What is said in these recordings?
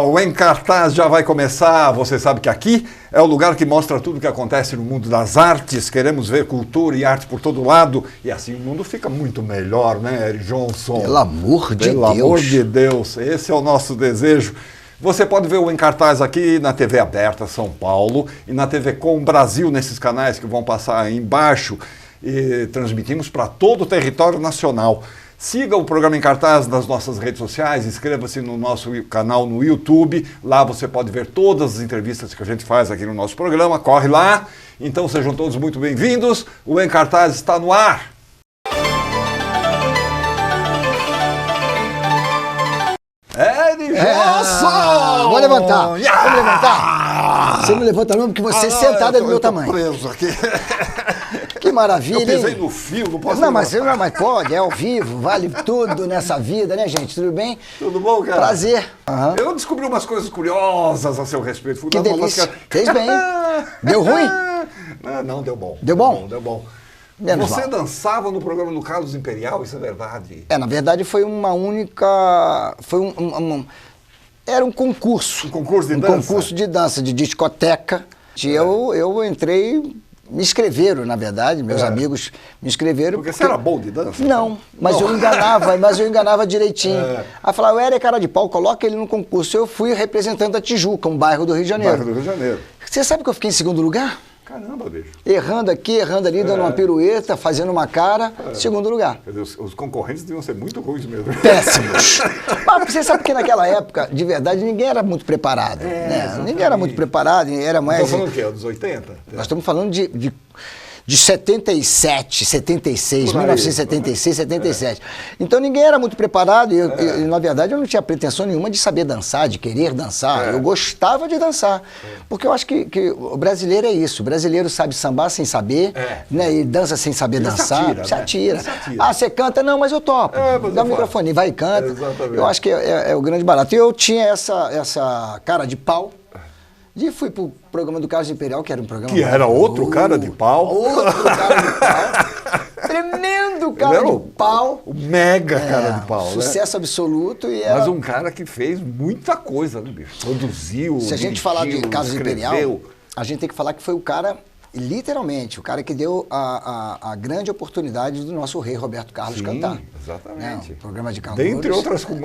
o Em Cartaz já vai começar. Você sabe que aqui é o lugar que mostra tudo o que acontece no mundo das artes. Queremos ver cultura e arte por todo lado. E assim o mundo fica muito melhor, né, Eric Johnson? Pelo amor de Deus. Pelo amor de Deus. Esse é o nosso desejo. Você pode ver o Em Cartaz aqui na TV Aberta São Paulo e na TV Com Brasil, nesses canais que vão passar aí embaixo. E transmitimos para todo o território nacional. Siga o programa Em Cartaz nas nossas redes sociais, inscreva-se no nosso canal no YouTube, lá você pode ver todas as entrevistas que a gente faz aqui no nosso programa, corre lá. Então sejam todos muito bem-vindos, o Em Cartaz está no ar. Johnson! Vou levantar, vamos levantar. Você não levanta não, porque você sentado é do meu tamanho. Preso aqui. Que maravilha, eu pisei hein? no fio, não posso... Não, mas pode, é ao vivo, vale tudo nessa vida, né, gente? Tudo bem? Tudo bom, cara? Prazer. Uhum. Eu descobri umas coisas curiosas a seu respeito. Que delícia. Fez bem. Deu ruim? Não, deu bom. Deu bom? Deu bom. Você dançava no programa do Carlos Imperial, isso é verdade? Na verdade foi uma única... Foi era um concurso. Um concurso de dança? Um concurso de dança, de discoteca. Eu entrei... Me inscreveram, na verdade, meus amigos me inscreveram. Porque você era bom de dança? Não, mas eu enganava direitinho. Aí falaram, o Eric é cara de pau, coloca ele no concurso. Eu fui representante da Tijuca, um bairro do Rio de Janeiro. Bairro do Rio de Janeiro. Você sabe que eu fiquei em segundo lugar? Caramba, bicho. Errando aqui, errando ali, dando uma pirueta, fazendo uma cara, segundo lugar. Quer dizer, os concorrentes deviam ser muito ruins mesmo. Péssimos. Mas você sabe que naquela época, de verdade, ninguém era muito preparado. Né? Ninguém era muito preparado, era mais... Estamos falando o quê? Dos 80? Nós estamos falando de 77, 76, 1976, 77. Então ninguém era muito preparado e, na verdade, eu não tinha pretensão nenhuma de saber dançar, de querer dançar. Eu gostava de dançar. Porque eu acho que o brasileiro é isso. O brasileiro sabe sambar sem saber, né? E dança sem saber dançar. Se atira. Ah, você canta? Não, mas eu topo. Dá o microfone, vai e canta. Eu acho que é o grande barato. E eu tinha essa cara de pau. E fui pro programa do Carlos Imperial, que era um programa... Que era outro cara de pau. Outro cara de pau. Tremendo cara de pau. O mega cara de pau, sucesso absoluto. Mas um cara que fez muita coisa, né, bicho? Produziu, se a gente falar de Carlos Imperial, a gente tem que falar que foi o cara... Literalmente, o cara que deu a grande oportunidade do nosso rei Roberto Carlos cantar. Exatamente. O programa de calouros.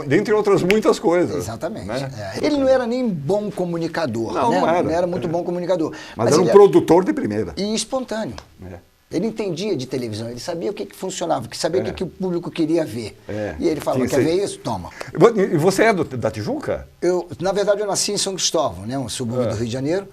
Dentre outras muitas coisas. Exatamente. Né? Ele não era nem bom comunicador. Não era muito bom comunicador. Mas era um produtor de primeira. E espontâneo. Ele entendia de televisão, ele sabia o que funcionava, sabia o que o público queria ver. E ele falava, quer ver isso? Toma. E você é da Tijuca? Na verdade, eu nasci em São Cristóvão, né, um subúrbio do Rio de Janeiro.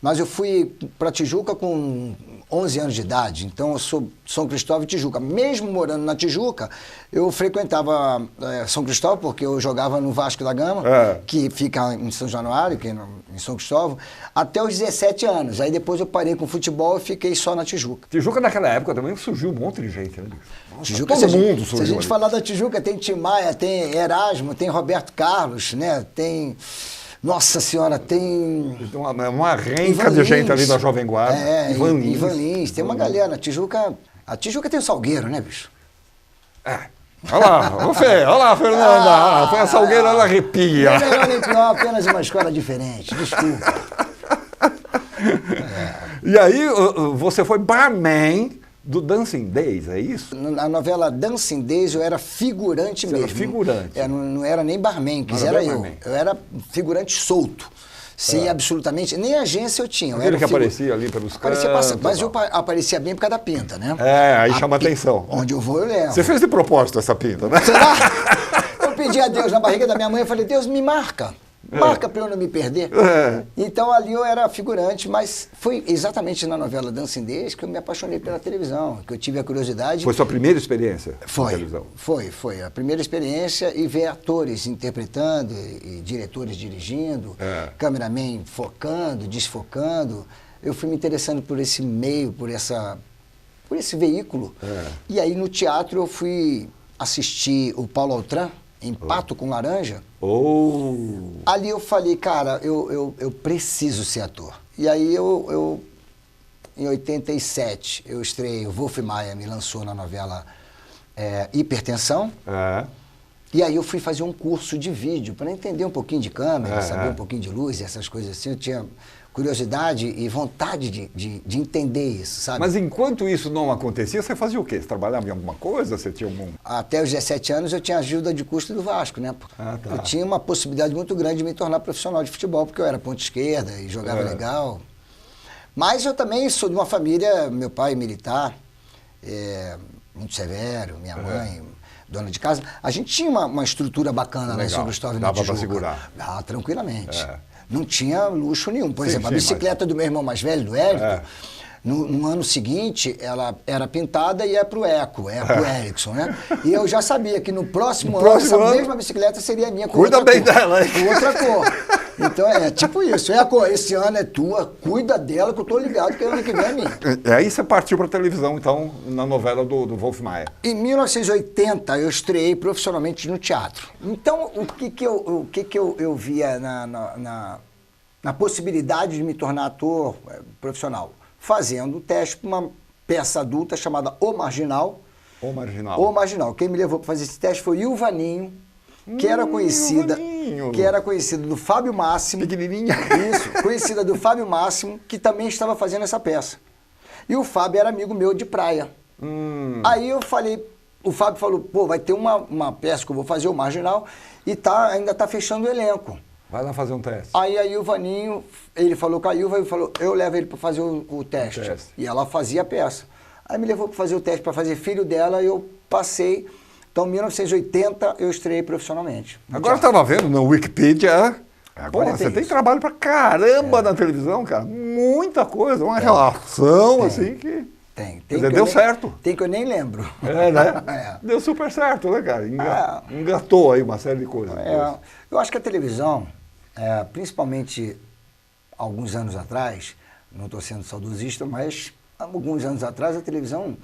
Mas eu fui para Tijuca com 11 anos de idade, então eu sou São Cristóvão e Tijuca. Mesmo morando na Tijuca, eu frequentava São Cristóvão, porque eu jogava no Vasco da Gama, que fica em São Januário, que é em São Cristóvão, até os 17 anos. Aí depois eu parei com futebol e fiquei só na Tijuca. Tijuca naquela época também surgiu um monte de gente, né? Nossa, Tijuca, todo mundo surgiu. Se a gente falar da Tijuca, tem Tim Maia, tem Erasmo, tem Roberto Carlos, né? Tem... Nossa Senhora, tem... Uma renca de gente ali da Jovem Guarda. Ivan Lins. Tem uma galera. A Tijuca tem o Salgueiro, né, bicho? Olha lá, Fernanda. Põe a Salgueiro, ela arrepia. Não é melhor nem pior, apenas uma escola diferente. Desculpa. E aí, você foi barman do Dancing Days, é isso? Na novela Dancing Days eu era figurante mesmo. Era figurante. Não era nem barman, era eu. Eu era figurante solto. Sem absolutamente... Nem agência eu tinha. Aquele que aparecia ali pelos cantos. Mas eu aparecia bem por causa da pinta, né? Aí chama atenção. Onde eu vou, eu levo. Você fez de propósito essa pinta, né? Será? Eu pedi a Deus na barriga da minha mãe, eu falei, Deus, me marca. Marca para eu não me perder. Então ali eu era figurante, mas foi exatamente na novela Dancing Days que eu me apaixonei pela televisão, que eu tive a curiosidade. Foi sua primeira experiência na televisão? Foi a primeira experiência e ver atores interpretando e diretores dirigindo, cameraman focando, desfocando. Eu fui me interessando por esse meio, por esse veículo. E aí no teatro eu fui assistir o Paulo Autran, em Pato com Laranja. Ali eu falei, cara, eu preciso ser ator. E aí em 87, eu estreiei, o Wolf Maia me lançou na novela Hipertensão. E aí eu fui fazer um curso de vídeo para entender um pouquinho de câmera, saber um pouquinho de luz e essas coisas assim. Eu tinha curiosidade e vontade de entender isso, sabe? Mas enquanto isso não acontecia, você fazia o quê? Você trabalhava em alguma coisa? Você tinha algum... Até os 17 anos eu tinha ajuda de custo do Vasco, né? Tá. Eu tinha uma possibilidade muito grande de me tornar profissional de futebol, porque eu era ponta esquerda e jogava legal. Mas eu também sou de uma família, meu pai militar, muito severo, minha mãe... dona de casa, a gente tinha uma estrutura bacana lá em São Cristóvão na Tijuca. Dava para segurar. Ah, tranquilamente. Não tinha luxo nenhum. Por exemplo, a bicicleta do meu irmão mais velho, do Érico, no ano seguinte, ela era pintada e ia pro Eco Erickson, né? E eu já sabia que no próximo ano, essa mesma bicicleta seria minha. Cuida bem dela, hein? Com outra cor. Então é tipo isso. Esse ano é tua, cuida dela que eu tô ligado que ano que vem é minha. E aí você partiu para televisão, então, na novela do Wolf Maia. Em 1980, eu estreiei profissionalmente no teatro. Então, o que eu via na possibilidade de me tornar ator profissional? Fazendo teste para uma peça adulta chamada O Marginal. O Marginal. O Marginal. Quem me levou para fazer esse teste foi o Vaninho, que era conhecida do Fábio Máximo. Pequenininha. Isso, conhecida do Fábio Máximo, que também estava fazendo essa peça. E o Fábio era amigo meu de praia. Aí eu falei, o Fábio falou, pô, vai ter uma peça que eu vou fazer, O Marginal, e ainda tá fechando o elenco. Vai lá fazer um teste. Aí o Vaninho, ele falou com a Ilva, ele falou, eu levo ele para fazer o teste. E ela fazia a peça. Aí me levou para fazer o teste, para fazer filho dela, e eu passei. Então, em 1980, eu estreiei profissionalmente. Agora eu estava vendo na Wikipedia. Agora você tem trabalho pra caramba na televisão, cara. Muita coisa, uma relação assim que... Tem deu certo. Tem que eu nem lembro. Né? Deu super certo, né, cara? Engatou aí uma série de coisas. Eu acho que a televisão, principalmente alguns anos atrás, não estou sendo saudosista, mas alguns anos atrás a televisão,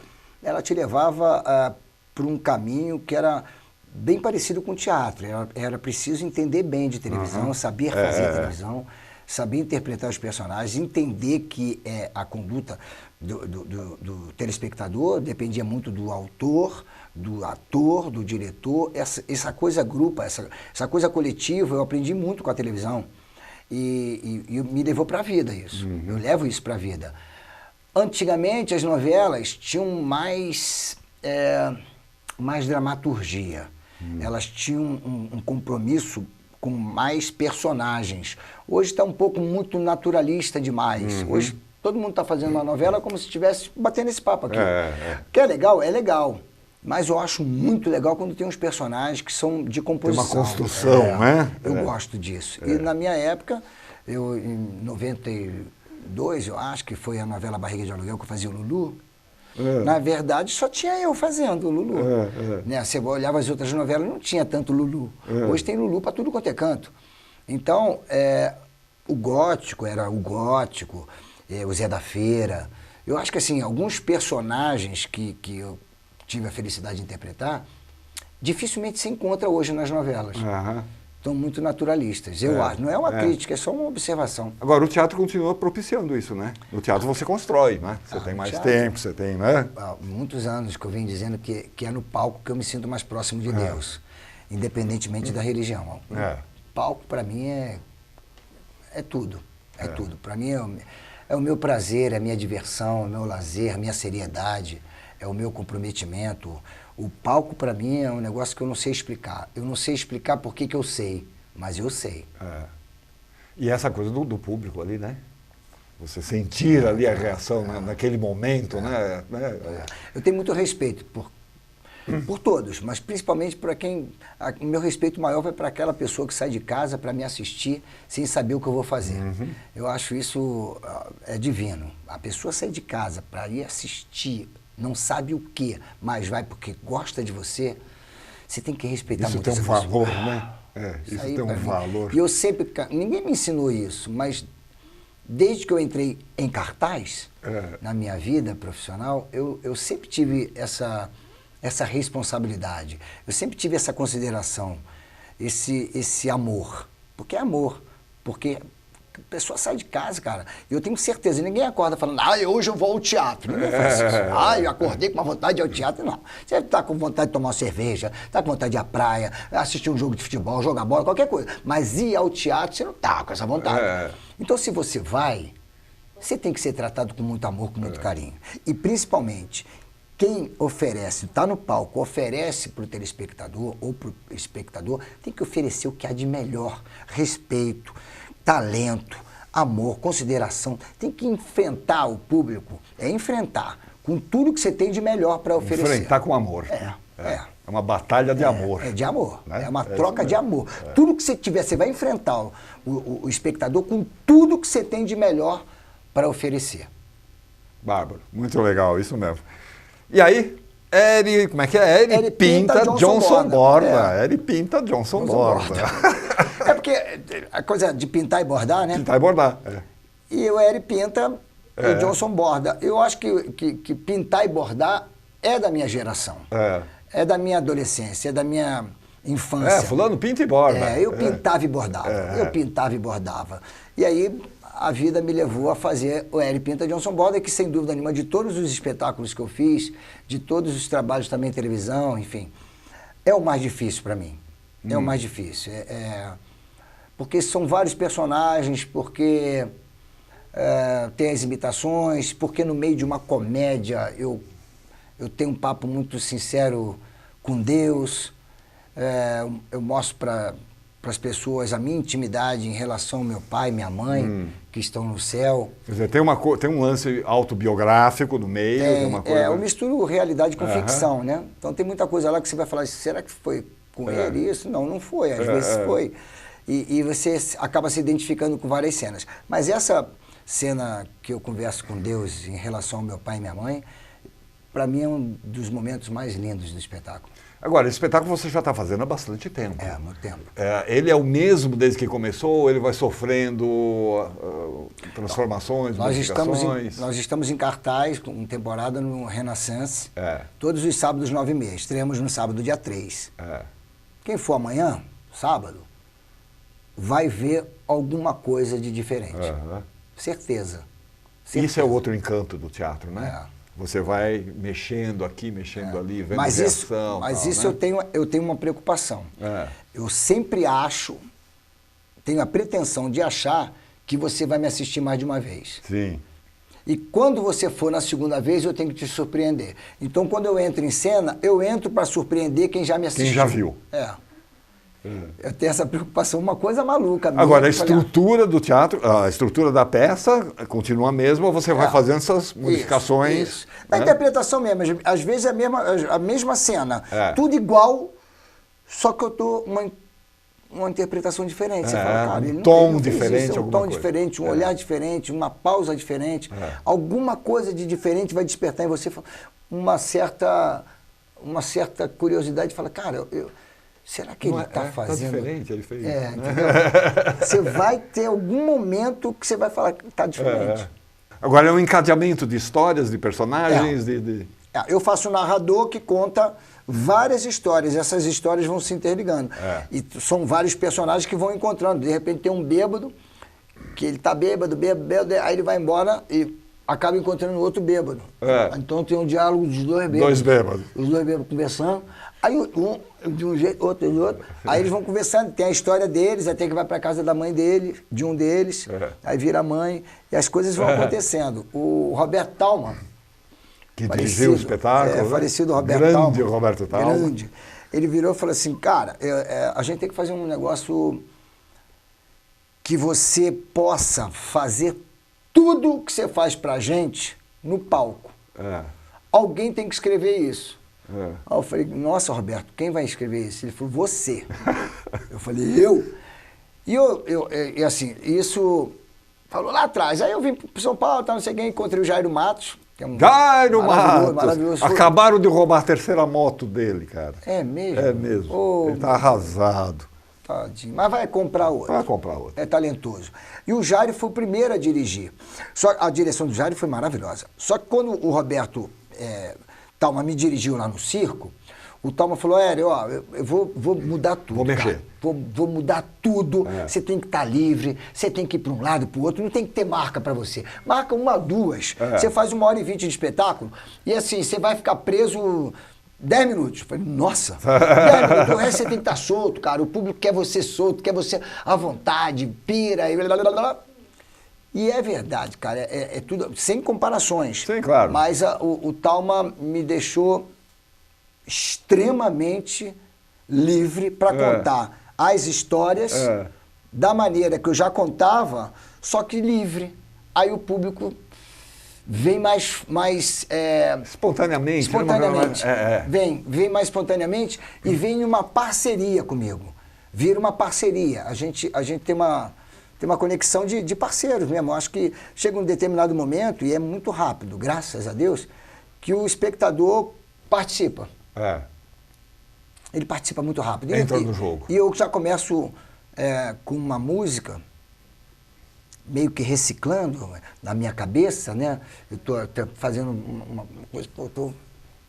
ela te levava para um caminho que era bem parecido com o teatro. Era preciso entender bem de televisão, saber fazer televisão, saber interpretar os personagens, entender que a conduta do telespectador dependia muito do autor, do ator, do diretor. Essa coisa grupa, essa coisa coletiva, eu aprendi muito com a televisão. E me levou para a vida isso. Eu levo isso para a vida. Antigamente, as novelas tinham mais dramaturgia. Elas tinham um compromisso com mais personagens. Hoje está um pouco muito naturalista demais. Hoje todo mundo está fazendo uma novela como se estivesse batendo esse papo aqui. Que é legal? É legal. Mas eu acho muito legal quando tem uns personagens que são de composição. Tem uma construção, né? Eu gosto disso. E na minha época, em 92, eu acho que foi a novela Barriga de Aluguel que eu fazia o Lulu. Na verdade, só tinha eu fazendo o Lulu. Né? Você olhava as outras novelas, não tinha tanto Lulu. Hoje tem Lulu para tudo quanto é canto. Então, o gótico era o gótico, o Zé da Feira. Eu acho que, assim, alguns personagens que eu tive a felicidade de interpretar, dificilmente se encontra hoje nas novelas. Estão muito naturalistas, eu acho. Não é uma crítica, é só uma observação. Agora, o teatro continua propiciando isso, né? No teatro você constrói, né? Você tem mais tempo, você tem, né? Há muitos anos que eu venho dizendo que é no palco que eu me sinto mais próximo de Deus, independentemente da religião. O palco, para mim, é tudo. É tudo. Para mim, é o meu prazer, é a minha diversão, é o meu lazer, a minha seriedade, é o meu comprometimento. O palco, para mim, é um negócio que eu não sei explicar. Eu não sei explicar por que eu sei, mas eu sei. E essa coisa do público ali, né? Você sentir ali a reação naquele momento, né? Eu tenho muito respeito por todos, mas principalmente para quem... O meu respeito maior vai para aquela pessoa que sai de casa para me assistir sem saber o que eu vou fazer. Eu acho isso divino. A pessoa sai de casa para ir assistir, não sabe o quê, mas vai porque gosta de você, você tem que respeitar muito essa pessoa. Isso tem um valor, né? Isso tem um valor. E eu sempre... Ninguém me ensinou isso, mas desde que eu entrei em cartaz, na minha vida profissional, eu sempre tive essa responsabilidade. Eu sempre tive essa consideração, esse amor. Porque é amor. Porque A pessoa sai de casa, cara. E eu tenho certeza, ninguém acorda falando, hoje eu vou ao teatro. Ninguém faz isso. Eu acordei com uma vontade de ir ao teatro. Não. Você tá com vontade de tomar uma cerveja, tá com vontade de ir à praia, assistir um jogo de futebol, jogar bola, qualquer coisa. Mas ir ao teatro, você não tá com essa vontade. Então, se você vai, você tem que ser tratado com muito amor, com muito carinho. E, principalmente, quem oferece, está no palco, oferece para o telespectador ou para o espectador, tem que oferecer o que há de melhor. Respeito, talento, amor, consideração. Tem que enfrentar o público, enfrentar com tudo que você tem de melhor para oferecer. Enfrentar com amor. É uma batalha de amor. É de amor, né? É uma troca de amor. Tudo que você tiver, você vai enfrentar o espectador com tudo que você tem de melhor para oferecer. Bárbaro, muito legal, isso mesmo. E aí, como é que é? Eri Pinta Johnson Borda. Eri Pinta Johnson Borda. É porque a coisa de pintar e bordar, né? Pintar e bordar, E o Eri Pinta e o Johnson Borda. Eu acho que pintar e bordar é da minha geração. É da minha adolescência, é da minha infância. Fulano pinta e borda. Eu pintava e bordava. Eu pintava e bordava. E aí a vida me levou a fazer o Eri Pinta Johnson Borda, que sem dúvida nenhuma, de todos os espetáculos que eu fiz, de todos os trabalhos também em televisão, enfim, é o mais difícil para mim. É o mais difícil. Porque são vários personagens, porque tem as imitações, porque no meio de uma comédia eu tenho um papo muito sincero com Deus, eu mostro para as pessoas a minha intimidade em relação ao meu pai, minha mãe, que estão no céu. Quer dizer, tem um lance autobiográfico no meio, tem uma coisa... eu misturo realidade com ficção, né? Então tem muita coisa lá que você vai falar, será que foi com ele isso? Não, não foi, às vezes foi. E você acaba se identificando com várias cenas. Mas essa cena que eu converso com Deus em relação ao meu pai e minha mãe, para mim é um dos momentos mais lindos do espetáculo. Agora, esse espetáculo você já está fazendo há bastante tempo. Há muito tempo. Ele é o mesmo desde que começou ou ele vai sofrendo transformações, modificações? Nós estamos em cartaz, com temporada no Renaissance, todos os sábados 9h30. Estreamos no sábado, dia 3. Quem for amanhã, sábado, vai ver alguma coisa de diferente. Certeza. Isso é o outro encanto do teatro, né? Você vai mexendo aqui, mexendo ali, vendo reação. Mas isso eu tenho uma preocupação. Eu sempre tenho a pretensão de achar que você vai me assistir mais de uma vez. Sim. E quando você for na segunda vez, eu tenho que te surpreender. Então, quando eu entro em cena, eu entro para surpreender quem já me assistiu. Quem já viu. Eu tenho essa preocupação, uma coisa maluca. Agora, a estrutura do teatro, a estrutura da peça continua a mesma ou você vai fazendo essas modificações? Isso. Na interpretação mesmo, às vezes é a mesma cena, tudo igual, só que eu dou uma interpretação diferente. Você fala, cara, um tom diferente, um tom diferente, um olhar diferente, uma pausa diferente, alguma coisa de diferente vai despertar em você uma certa curiosidade, fala, cara, será que ele está fazendo? Tá diferente, ele fez. Você vai ter algum momento que você vai falar que está diferente. Agora é um encadeamento de histórias, de personagens, eu faço um narrador que conta várias histórias, essas histórias vão se interligando. E são vários personagens que vão encontrando. De repente tem um bêbado, que ele está bêbado, aí ele vai embora e acaba encontrando outro bêbado. Então tem um diálogo dos dois bêbados. Os dois bêbados conversando. Aí um de um jeito, outro de outro. Aí eles vão conversando, tem a história deles, até que vai para casa da mãe dele, de um deles, aí vira mãe, e as coisas vão acontecendo. O Roberto Thalmann, que dirigiu o espetáculo, falecido Roberto Thalmann. Grande Roberto Thalmann. Grande. Ele virou e falou assim, cara, a gente tem que fazer um negócio que você possa fazer tudo o que você faz pra gente no palco. Alguém tem que escrever isso. Aí eu falei, nossa, Roberto, quem vai escrever isso? Ele falou, você. Eu falei, eu? E assim, isso falou lá atrás. Aí eu vim para São Paulo, não sei quem, encontrei o Jairo Matos. Que é Jairo Matos! Maravilhoso. Acabaram de roubar a terceira moto dele, cara. É mesmo? É mesmo. Ele tá arrasado. Tadinho. Mas vai comprar outro. Vai comprar outro. É talentoso. E o Jairo foi o primeiro a dirigir. Só a direção do Jairo foi maravilhosa. Só que quando o Roberto Thalmann me dirigiu lá no circo, O Talma falou, Hélio, ó, eu vou mudar tudo. Vou mexer. Cara. Vou mudar tudo. Você tem que estar livre, você tem que ir para um lado e para o outro, não tem que ter marca para você. Marca 1 a 2. Você faz 1h20 de espetáculo e assim, você vai ficar preso 10 minutos. Eu falei, nossa, 10 minutos. O resto você tem que estar solto, cara. O público quer você solto, quer você à vontade, pira e blá, blá, blá, blá. E é verdade, cara, é tudo, sem comparações. Sim, claro. Mas o Talma me deixou extremamente livre para contar as histórias da maneira que eu já contava, só que livre. Aí o público vem mais espontaneamente. Espontaneamente. Vem mais espontaneamente e vem uma parceria comigo. Vira uma parceria. A gente tem uma conexão de parceiros mesmo. Eu acho que chega um determinado momento, e é muito rápido, graças a Deus, que o espectador participa. Ele participa muito rápido. Entra no jogo. E eu já começo com uma música, meio que reciclando na minha cabeça, né? Eu estou fazendo uma coisa,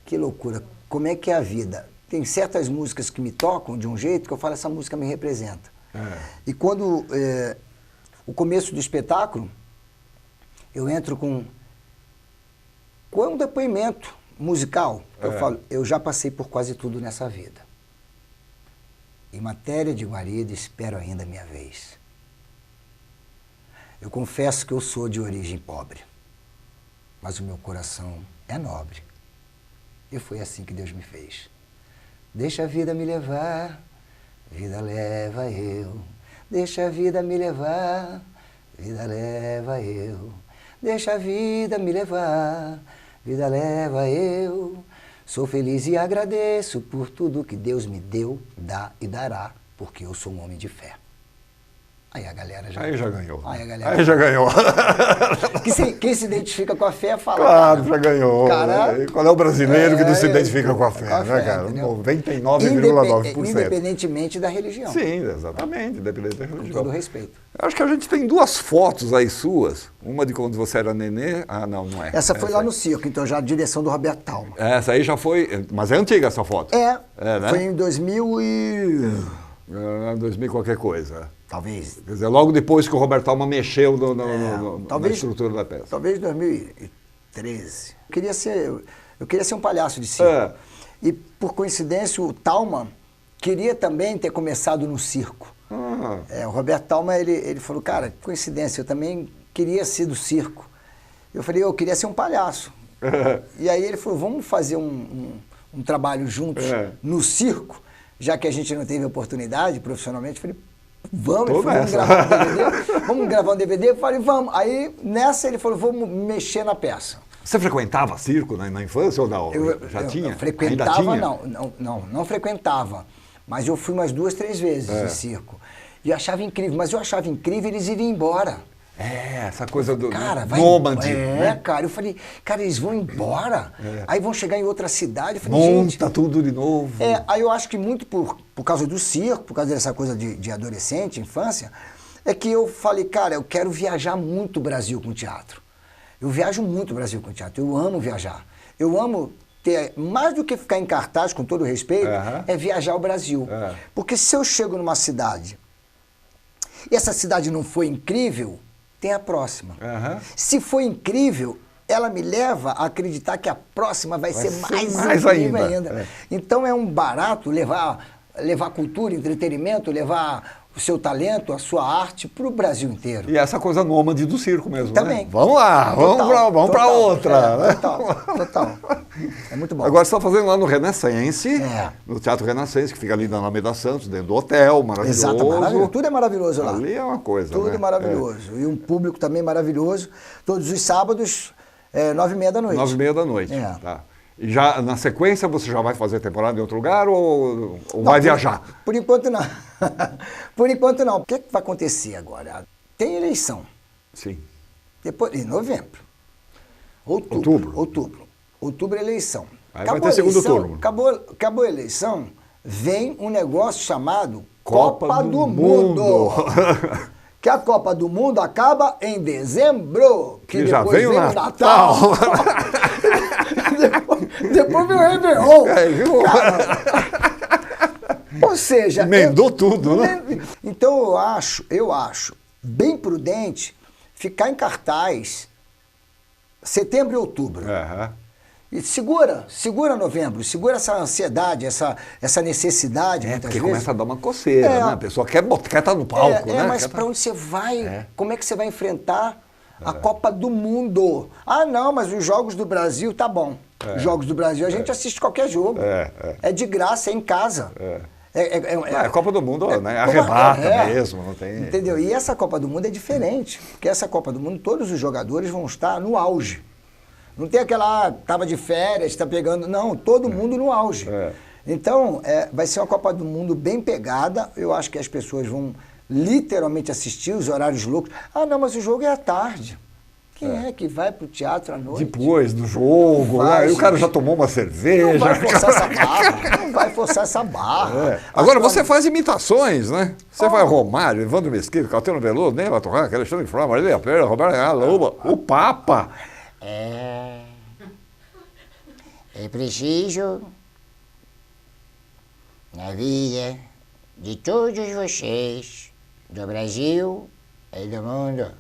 que loucura, como é que é a vida? Tem certas músicas que me tocam de um jeito que eu falo, essa música me representa. E quando o começo do espetáculo, eu entro com um depoimento musical. Eu falo, eu já passei por quase tudo nessa vida. Em matéria de guarida, espero ainda a minha vez. Eu confesso que eu sou de origem pobre, mas o meu coração é nobre. E foi assim que Deus me fez. Deixa a vida me levar, vida leva eu. Deixa a vida me levar, vida leva eu. Deixa a vida me levar, vida leva eu. Sou feliz e agradeço por tudo que Deus me deu, dá e dará, porque eu sou um homem de fé. Aí a galera já ganhou. Aí já ganhou. Quem se identifica com a fé fala. Claro, já ganhou. Cara, né? Qual é o brasileiro que não se identifica com a fé, né, cara? 99,9%. Independentemente da religião. Sim, exatamente, independente da religião. Com todo respeito. Eu acho que a gente tem 2 fotos aí suas. Uma de quando você era nenê. Ah, não é. Essa foi lá no circo, então já a direção do Roberto Talma. Essa aí já foi. Mas é antiga essa foto. Né? Foi em 2000 e... 2000 qualquer coisa. Talvez. Quer dizer, logo depois que o Roberto Talma mexeu na estrutura da peça. Talvez 2013. Eu queria ser um palhaço de circo. E, por coincidência, o Talma queria também ter começado no circo. O Roberto Talma, ele falou, cara, coincidência, eu também queria ser do circo. Eu falei, eu queria ser um palhaço. E aí ele falou, vamos fazer um trabalho juntos no circo, já que a gente não teve oportunidade profissionalmente. Eu falei, vamos gravar um DVD? Vamos gravar um DVD? Eu falei, vamos. Aí, nessa, ele falou, vamos mexer na peça. Você frequentava circo na infância ou não? Já tinha? Eu frequentava, não frequentava. Mas eu fui umas 2, 3 vezes em circo. E eu achava incrível, mas eu achava incrível eles irem embora. Essa coisa do nômade. Cara, eu falei, cara, eles vão embora, aí vão chegar em outra cidade. Eu falei, monta tudo de novo. Aí eu acho que muito por causa do circo, por causa dessa coisa de adolescente, infância, é que eu falei, cara, eu quero viajar muito o Brasil com teatro. Eu viajo muito o Brasil com teatro, eu amo viajar. Eu amo ter, mais do que ficar em cartaz, com todo respeito, é viajar o Brasil. Porque se eu chego numa cidade e essa cidade não foi incrível, tem a próxima. Se for incrível, ela me leva a acreditar que a próxima vai ser mais incrível ainda. Então é um barato levar cultura, entretenimento, levar o seu talento, a sua arte para o Brasil inteiro. E essa coisa nômade do circo mesmo, também. Né? Vamos lá, vamos para outra. Total. É muito bom. Agora você está fazendo lá no Renascense, no Teatro Renascense, que fica ali na Alameda Santos, dentro do hotel, maravilhoso. Exato, maravilhoso. Tudo é maravilhoso lá. Ali é uma coisa, Tudo maravilhoso. E um público também maravilhoso. Todos os sábados, 9h30 da noite. 9h30 da noite, tá. E já, na sequência, você já vai fazer temporada em outro lugar ou vai viajar? Por enquanto não. Por enquanto não. O que vai acontecer agora? Tem eleição. Sim. Depois, em novembro. Outubro é eleição. Aí vai ter segundo turno. Acabou a eleição, vem um negócio chamado Copa do Mundo. Que a Copa do Mundo acaba em dezembro. Que já vem o Natal. Depois veio o Réveillon. Viu? Ou seja... Emendou tudo, né? Então eu acho bem prudente ficar em cartaz setembro e outubro. E segura novembro, segura essa ansiedade, essa necessidade, muitas porque vezes. começa a dar uma coceira, né? A pessoa quer estar no palco, né? Mas para onde você vai? Como é que você vai enfrentar a Copa do Mundo? Ah, não, mas os Jogos do Brasil, tá bom. Os Jogos do Brasil, a gente assiste qualquer jogo. É de graça, é em casa. A Copa do Mundo, né? Arrebata mesmo, não tem... Entendeu? E essa Copa do Mundo é diferente, porque essa Copa do Mundo, todos os jogadores vão estar no auge. Não tem aquela, tava de férias, tá pegando... Não, todo mundo no auge. Então, vai ser uma Copa do Mundo bem pegada. Eu acho que as pessoas vão literalmente assistir os horários loucos. Ah, não, mas o jogo é à tarde. Quem é que vai pro teatro à noite? Depois do jogo, né? E o cara já tomou uma cerveja. Não vai forçar essa barra. Não vai forçar essa barra. Agora, você faz imitações, né? Você faz Romário, Evandro Mesquita, Caetano Veloso, Neyla Torraca, Alexandre Frota, Marília Pera, Roberto Loba, o Papa. É preciso, na vida de todos vocês, do Brasil e do mundo,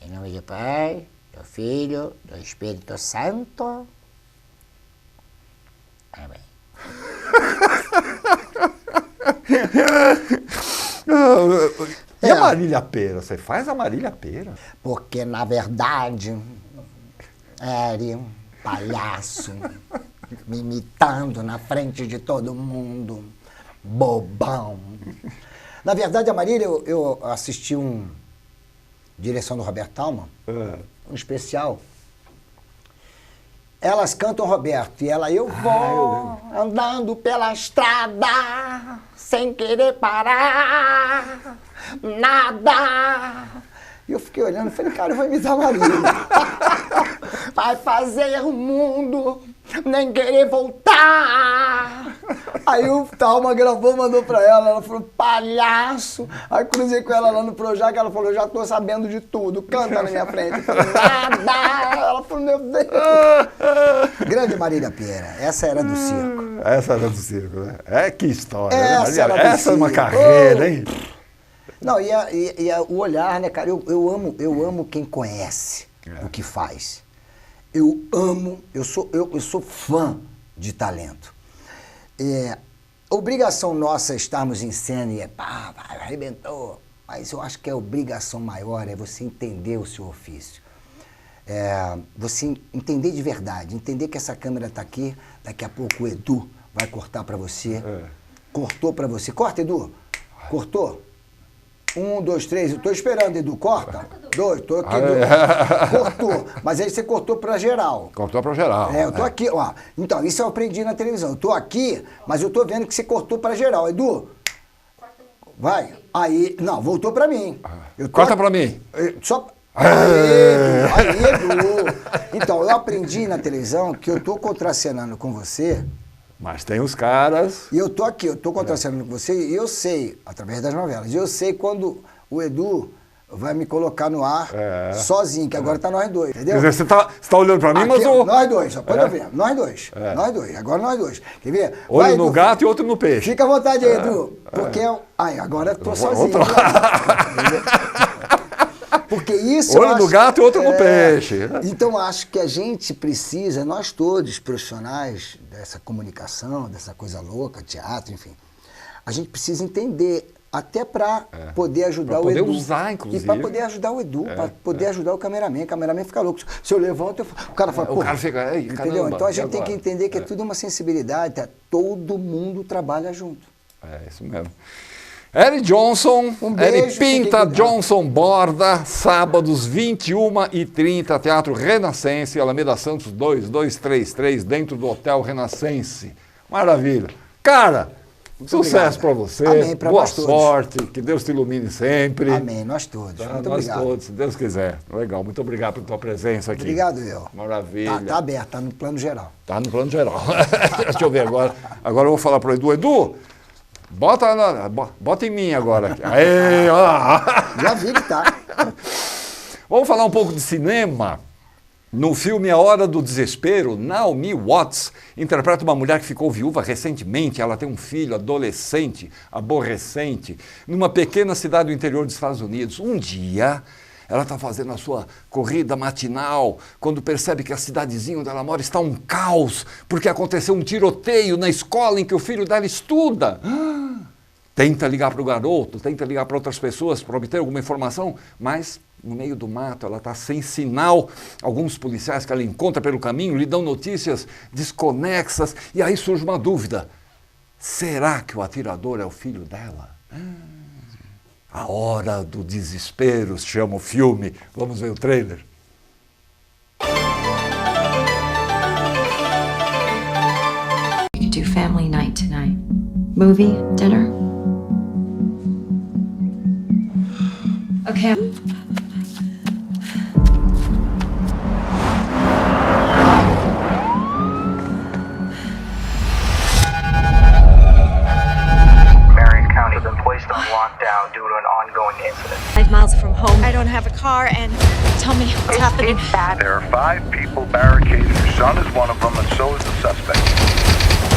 em nome do Pai, do Filho, do Espírito Santo. Amém. E a Marília Pera? Você faz a Marília Pera? Porque, na verdade, era um palhaço me imitando na frente de todo mundo. Bobão. Na verdade, a Marília, eu assisti direção do Roberto Thalmann, um especial. Elas cantam Roberto e eu vou andando pela estrada sem querer parar, nada. E eu fiquei olhando e falei, cara, eu vou imitar a Marília. Vai fazer o mundo nem querer voltar. Aí o Thalmann gravou, mandou pra ela falou, palhaço. Aí cruzei com ela lá no Projac, ela falou, eu já tô sabendo de tudo, canta na minha frente. Eu falei, nada. Ela falou, meu Deus. Grande Marília Pera, essa era do circo. Essa era do circo, né? Que história, essa né? Essa é uma carreira, hein? Não, o olhar, né, cara? Eu amo quem conhece o que faz. Eu sou fã de talento. Obrigação nossa estarmos em cena e arrebentou. Mas eu acho que a obrigação maior é você entender o seu ofício. Você entender de verdade, entender que essa câmera está aqui, daqui a pouco o Edu vai cortar para você. Cortou para você. Corta, Edu. Cortou? 1, 2, 3, eu tô esperando, Edu, corta. 2, tô aqui, Edu. Cortou, mas aí você cortou pra geral. Cortou pra geral. Eu tô aqui, ó. Então, isso eu aprendi na televisão. Eu tô aqui, mas eu tô vendo que você cortou pra geral. Edu, vai. Aí, não, voltou pra mim. Corta pra mim. Só... Aí, Edu. Então, eu aprendi na televisão que eu tô contracenando com você. Mas tem os caras... E eu tô aqui, eu tô contracenando com você e eu sei, através das novelas, eu sei quando o Edu vai me colocar no ar sozinho, que agora tá nós dois, entendeu? Quer dizer, você tá olhando pra mim, aqui, mas o... Nós dois, só pode ver, nós dois, agora nós dois. Quer ver? Olho vai, no Edu, gato e outro no peixe. Fica à vontade aí, Edu, porque agora eu tô sozinho. Porque isso olho no gato e outro no peixe. Então, acho que a gente precisa, nós todos, profissionais dessa comunicação, dessa coisa louca, teatro, enfim, a gente precisa entender, até para poder ajudar o Edu. Para poder usar, inclusive. E para poder ajudar o Edu, para poder ajudar o cameraman. O cameraman fica louco. Se eu levanto, o cara fala, pô... O cara fica, entendeu? Caramba, então, a gente tem que entender que é tudo uma sensibilidade, todo mundo trabalha junto. É, isso mesmo. Eri Johnson, Eri Pinta Johnson Borda, sábados 21h30, Teatro Renascense, Alameda Santos 2233, dentro do Hotel Renascense. Maravilha. Cara, muito sucesso para você. Amém, pra boa nós todos. sorte, que Deus te ilumine sempre. Amém, nós todos. Tá, muito nós obrigado. todos, se Deus quiser. Legal, muito obrigado pela tua presença aqui. Obrigado, eu. Maravilha. Tá aberto, tá no plano geral. Tá no plano geral. Deixa eu ver agora. Agora eu vou falar pro Edu. Edu, bota em mim agora. Aê, ó. Já vi que tá. Vamos falar um pouco de cinema. No filme A Hora do Desespero, Naomi Watts interpreta uma mulher que ficou viúva recentemente. Ela tem um filho adolescente, aborrecente, numa pequena cidade do interior dos Estados Unidos. Um dia, ela está fazendo a sua corrida matinal, quando percebe que a cidadezinha onde ela mora está um caos, porque aconteceu um tiroteio na escola em que o filho dela estuda. Tenta ligar para o garoto, tenta ligar para outras pessoas para obter alguma informação, mas no meio do mato ela está sem sinal. Alguns policiais que ela encontra pelo caminho lhe dão notícias desconexas e aí surge uma dúvida. Será que o atirador é o filho dela? A Hora do Desespero se chama o filme. Vamos ver o trailer. We could do family night tonight. Movie, dinner. Okay. Marion County has been placed on lockdown due to an ongoing incident. 5 miles from home. I don't have a car, and tell me what's happening. There are 5 people barricaded. Your son is one of them, and so is the suspect.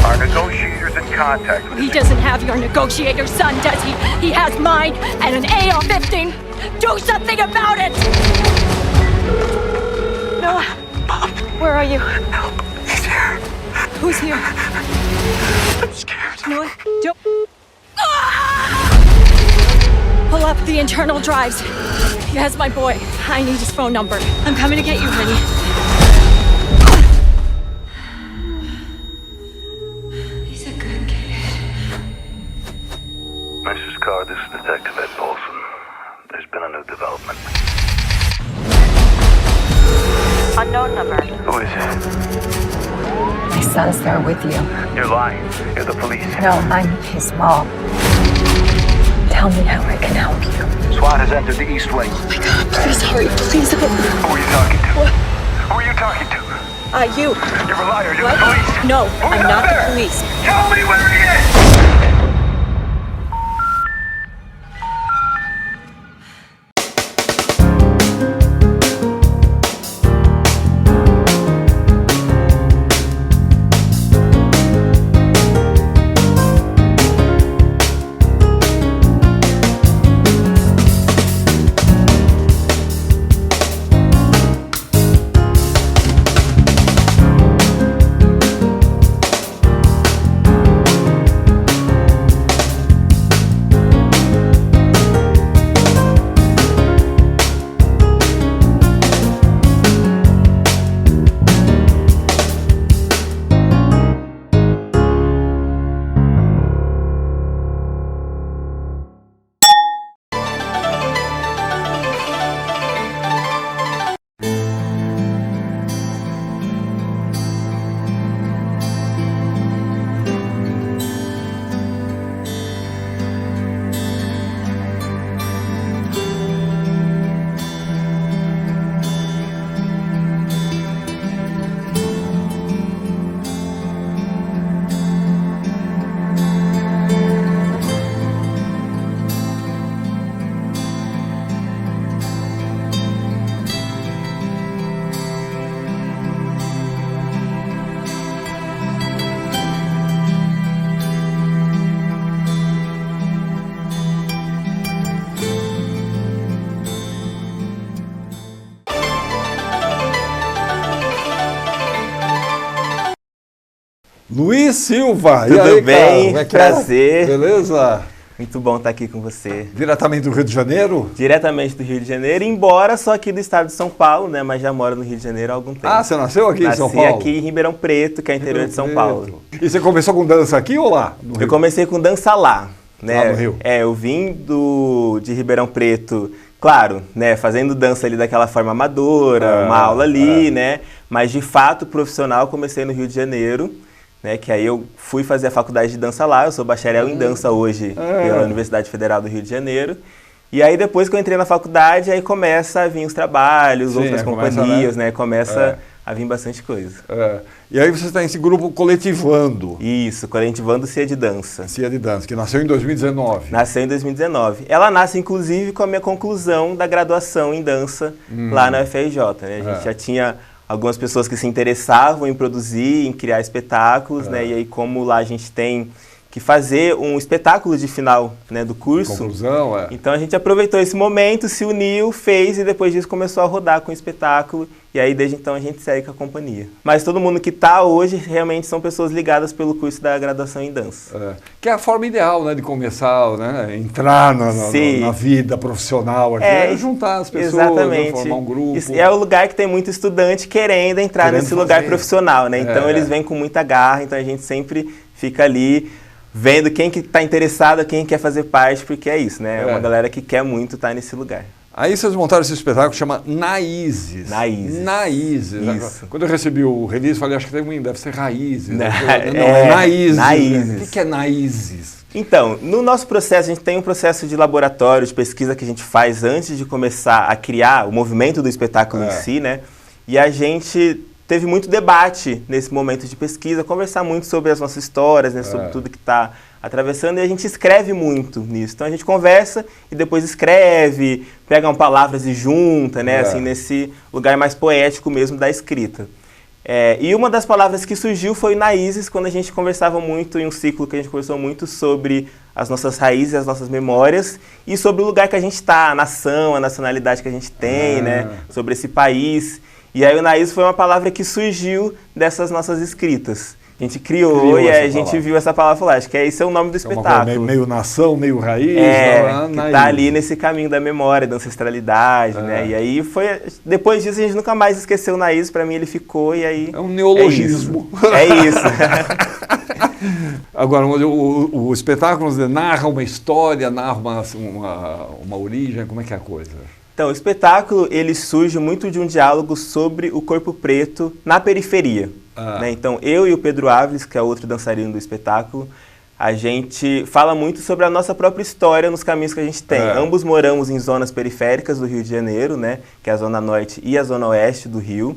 Our negotiator's in contact with He doesn't have your negotiator's son, does he? He has mine and an AR-15. Do something about it! Noah, Mom, where are you? Help. He's here. Who's here? I'm scared. Noah, don't... Pull up the internal drives. He has my boy. I need his phone number. I'm coming to get you, honey. He's a good kid. Mrs. Carr, this is Detective Ed Paulson. There's been a new development. Unknown number. Who is it? My son's there with you. You're lying. You're the police. No, I'm his mom. Tell me how I can help you. SWAT has entered the East Wing. Oh my God, please hurry. Please help me. Who are you talking to? What? Who are you talking to? You. You're a liar. You're What? the police. No, Who's I'm out not there? the police. Tell me where he is! Luiz Silva, Tudo e aí, bem? cara? Como é que Prazer. É? Beleza? Muito bom estar aqui com você. Diretamente do Rio de Janeiro? Diretamente do Rio de Janeiro, embora sou aqui do estado de São Paulo, né? Mas já moro no Rio de Janeiro há algum tempo. Ah, você nasceu aqui em São Paulo? Nasci aqui em Ribeirão Preto, que é interior de São Paulo. E você começou com dança aqui ou lá? No Eu Rio? comecei com dança lá, né? Lá no Rio? É, eu vim de Ribeirão Preto, claro, né? Fazendo dança ali daquela forma amadora, uma aula ali, né? Mas de fato, profissional, comecei no Rio de Janeiro. Né, que aí eu fui fazer a faculdade de dança lá, eu sou bacharel em dança hoje pela Universidade Federal do Rio de Janeiro. E aí depois que eu entrei na faculdade, aí começa a vir os trabalhos, Sim, outras começa, companhias, né? Começa a vir bastante coisa. É. E aí você está nesse grupo Coletivando, Isso, Coletivando Cia de Dança. Cia de Dança, que nasceu em 2019. Nasceu em 2019. Ela nasce, inclusive, com a minha conclusão da graduação em dança lá na UFRJ. Né? A gente já tinha algumas pessoas que se interessavam em produzir, em criar espetáculos, né? E aí como lá a gente tem que fazer um espetáculo de final, né, do curso. Conclusão, Então a gente aproveitou esse momento, se uniu, fez e depois disso começou a rodar com o espetáculo. E aí desde então a gente segue com a companhia. Mas todo mundo que está hoje realmente são pessoas ligadas pelo curso da graduação em dança. Que é a forma ideal, né, de começar, né, entrar na vida profissional, juntar as pessoas, exatamente. Né, formar um grupo. Isso é o lugar que tem muito estudante querendo entrar nesse lugar profissional, né? Então eles vêm com muita garra, então a gente sempre fica ali vendo quem que está interessado, quem quer fazer parte, porque é isso, né? É uma galera que quer muito estar nesse lugar. Aí vocês montaram esse espetáculo que chama Naízes. Naízes. Isso. Quando eu recebi o release, falei, acho que deve ser Raízes. Não, é Naízes. Naízes. O que é Naízes? Então, no nosso processo, a gente tem um processo de laboratório, de pesquisa que a gente faz antes de começar a criar o movimento do espetáculo em si, né? E a gente teve muito debate nesse momento de pesquisa, conversar muito sobre as nossas histórias, né, sobre tudo que está atravessando, e a gente escreve muito nisso. Então a gente conversa e depois escreve, pega palavras e junta, né, assim, nesse lugar mais poético mesmo da escrita. E uma das palavras que surgiu foi Naízes, quando a gente conversava muito, em um ciclo que a gente conversou muito sobre as nossas raízes, as nossas memórias, e sobre o lugar que a gente está, a nação, a nacionalidade que a gente tem, né, sobre esse país. E aí o Naízes foi uma palavra que surgiu dessas nossas escritas. A gente criou e aí a gente viu essa palavra e falou, acho que esse é o nome do espetáculo. Meio nação, meio raiz. Que tá ali nesse caminho da memória, da ancestralidade, né? E aí foi, depois disso a gente nunca mais esqueceu o Naízes, pra mim ele ficou e aí... É um neologismo. É isso. Agora, o espetáculo narra uma história, narra uma origem, como é que é a coisa? Então, o espetáculo, ele surge muito de um diálogo sobre o corpo preto na periferia. Né? Então, eu e o Pedro Áviles, que é outro dançarino do espetáculo, a gente fala muito sobre a nossa própria história nos caminhos que a gente tem. Ambos moramos em zonas periféricas do Rio de Janeiro, né? Que é a Zona Norte e a Zona Oeste do Rio.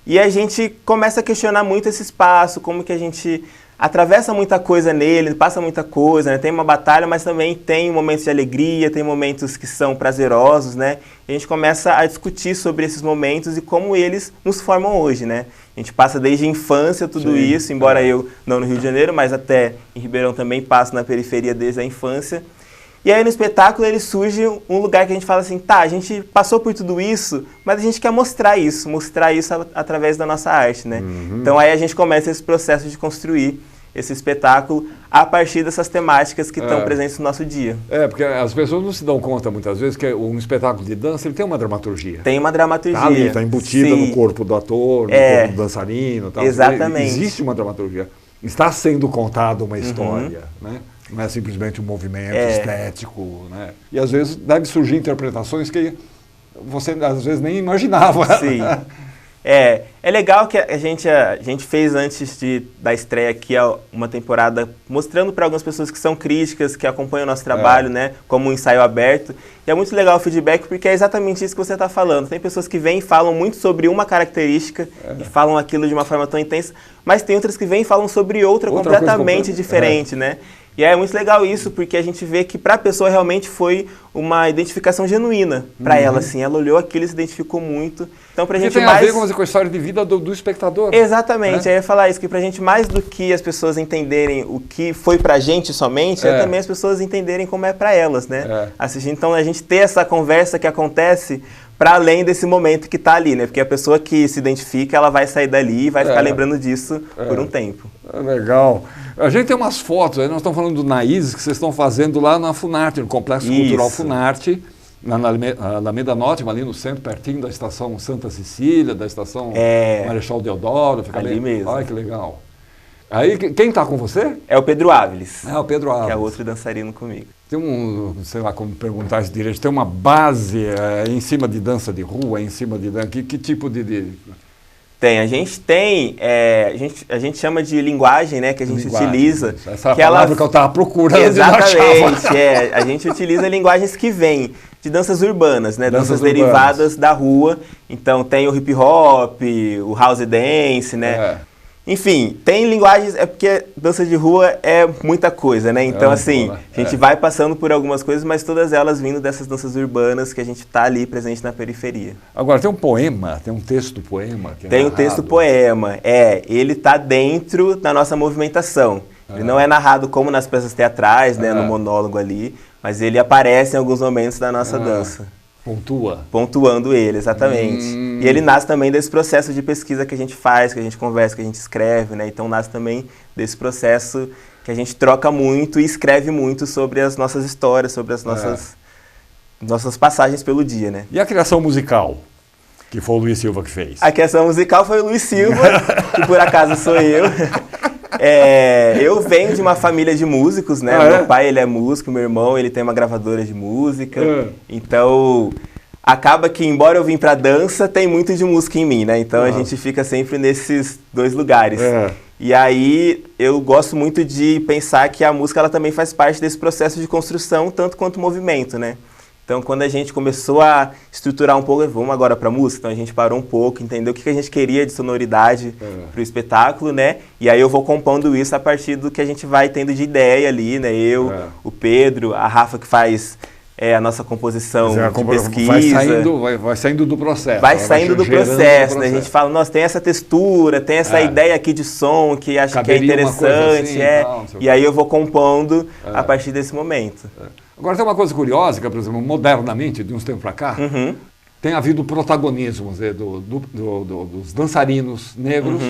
E a gente começa a questionar muito esse espaço, como que a gente atravessa muita coisa nele, passa muita coisa, né? Tem uma batalha, mas também tem momentos de alegria, tem momentos que são prazerosos, né? E a gente começa a discutir sobre esses momentos e como eles nos formam hoje, né? A gente passa desde a infância tudo isso, embora eu não no Rio de Janeiro, mas até em Ribeirão também passo na periferia desde a infância. E aí no espetáculo ele surge um lugar que a gente fala assim, tá, a gente passou por tudo isso, mas a gente quer mostrar isso através da nossa arte, né? Então aí a gente começa esse processo de construir esse espetáculo a partir dessas temáticas que estão presentes no nosso dia. Porque as pessoas não se dão conta muitas vezes que um espetáculo de dança ele tem uma dramaturgia. Tem uma dramaturgia. Tá ali, está embutida no corpo do ator, no corpo do dançarino. Tal. Exatamente. Existe uma dramaturgia. Está sendo contada uma história, né? Não é simplesmente um movimento estético, né? E às vezes deve surgir interpretações que você às vezes nem imaginava. Sim. É legal que a gente fez antes da estreia aqui uma temporada mostrando para algumas pessoas que são críticas, que acompanham o nosso trabalho, né, como um ensaio aberto. E é muito legal o feedback porque é exatamente isso que você está falando. Tem pessoas que vêm e falam muito sobre uma característica e falam aquilo de uma forma tão intensa, mas tem outras que vêm e falam sobre outra completamente diferente, né? E é muito legal isso, porque a gente vê que para a pessoa realmente foi uma identificação genuína para ela, assim. Ela olhou aquilo e se identificou muito. Então, pra gente tem a ver com a história de vida do espectador. Exatamente. Aí eu ia falar isso, que pra gente, mais do que as pessoas entenderem o que foi pra gente somente, é também as pessoas entenderem como é pra elas, né? Assistir. Então, a gente ter essa conversa que acontece para além desse momento que está ali, né? Porque a pessoa que se identifica, ela vai sair dali e vai ficar lembrando disso por um tempo. Legal. A gente tem umas fotos, aí nós estamos falando do Naízes, que vocês estão fazendo lá na Funarte, no Complexo Cultural Funarte, na Alameda Norte, ali no centro, pertinho da estação Santa Cecília, da estação Marechal Deodoro. Fica ali mesmo. Olha que legal. Aí, quem está com você? É o Pedro Áviles. É o Pedro Áviles. Que é outro dançarino comigo. Tem sei lá como perguntar isso direito, tem uma base em cima de dança de rua, em cima de dança, que tipo de... Tem, a gente chama de linguagem, né, que a gente utiliza. Essa é a palavra que eu estava procurando. Exatamente, a gente utiliza linguagens que vêm de danças urbanas, né, danças derivadas da rua. Então tem o hip hop, o house dance, né. Enfim, tem linguagens, é porque dança de rua é muita coisa, né? Então, assim, a gente vai passando por algumas coisas, mas todas elas vindo dessas danças urbanas que a gente tá ali presente na periferia. Agora, tem um poema, tem um texto poema. Que é tem um narrado. texto poema, ele tá dentro da nossa movimentação. Ele não é narrado como nas peças teatrais, né, no monólogo ali, mas ele aparece em alguns momentos da nossa dança. Pontuando ele, exatamente. E ele nasce também desse processo de pesquisa que a gente faz, que a gente conversa, que a gente escreve, né? Então nasce também desse processo que a gente troca muito e escreve muito sobre as nossas histórias, sobre as nossas passagens pelo dia, né? E a criação musical, que foi o Luiz Silva que fez? A criação musical foi o Luiz Silva, que por acaso sou eu. Eu venho de uma família de músicos, né? Meu pai, ele é músico, meu irmão, ele tem uma gravadora de música. Então, acaba que, embora eu vim pra dança, tem muito de música em mim, né? Então, a gente fica sempre nesses dois lugares. E aí, eu gosto muito de pensar que a música, ela também faz parte desse processo de construção, tanto quanto movimento, né? Então, quando a gente começou a estruturar um pouco, vamos agora para a música, então a gente parou um pouco, entendeu o que a gente queria de sonoridade para o espetáculo, né? E aí eu vou compondo isso a partir do que a gente vai tendo de ideia ali, né? Eu, o Pedro, a Rafa que faz a nossa composição de pesquisa. Vai saindo do processo. Vai saindo do processo, né? A gente fala, nossa, tem essa textura, tem essa ideia aqui de som que acho que é interessante, assim, e aí eu vou compondo a partir desse momento. Agora tem uma coisa curiosa, que, por exemplo, modernamente, de uns tempos para cá, tem havido protagonismo dos dançarinos negros,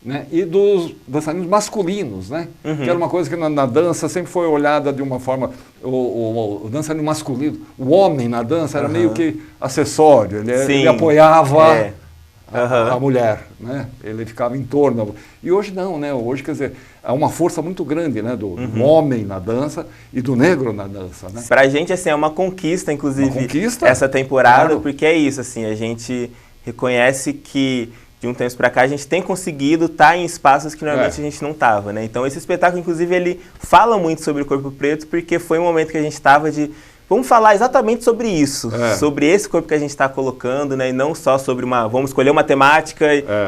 né, e dos dançarinos masculinos, né? Que era uma coisa que na dança sempre foi olhada de uma forma... O dançarino masculino, o homem na dança era meio que acessório, ele apoiava a mulher, né? Ele ficava em torno. E hoje não, né? Hoje, quer dizer, há uma força muito grande, né, do homem na dança e do negro na dança, né? Pra gente, assim, é uma conquista, inclusive, essa temporada, porque é isso, assim, a gente reconhece que de um tempo pra cá a gente tem conseguido estar em espaços que normalmente a gente não estava, né? Então esse espetáculo, inclusive, ele fala muito sobre o Corpo Preto, porque foi um momento que a gente estava de... Vamos falar exatamente sobre isso, sobre esse corpo que a gente está colocando, né? E não só sobre vamos escolher uma temática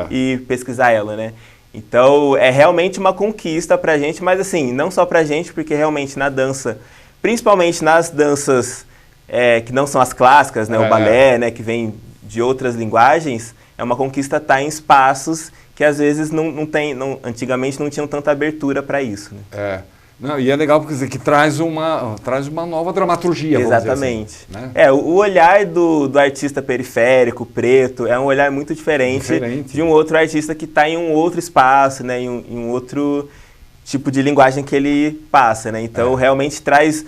e pesquisar ela, né? Então, é realmente uma conquista pra gente, mas assim, não só pra gente, porque realmente na dança, principalmente nas danças que não são as clássicas, né? O balé, né? Que vem de outras linguagens, é uma conquista estar em espaços que às vezes antigamente não tinham tanta abertura para isso, né? Não, e é legal porque que traz uma nova dramaturgia. Exatamente. Assim, né? O olhar do artista periférico, preto, é um olhar muito diferente de um outro artista que está em um outro espaço, né? Em um outro tipo de linguagem que ele passa, né? Então, realmente traz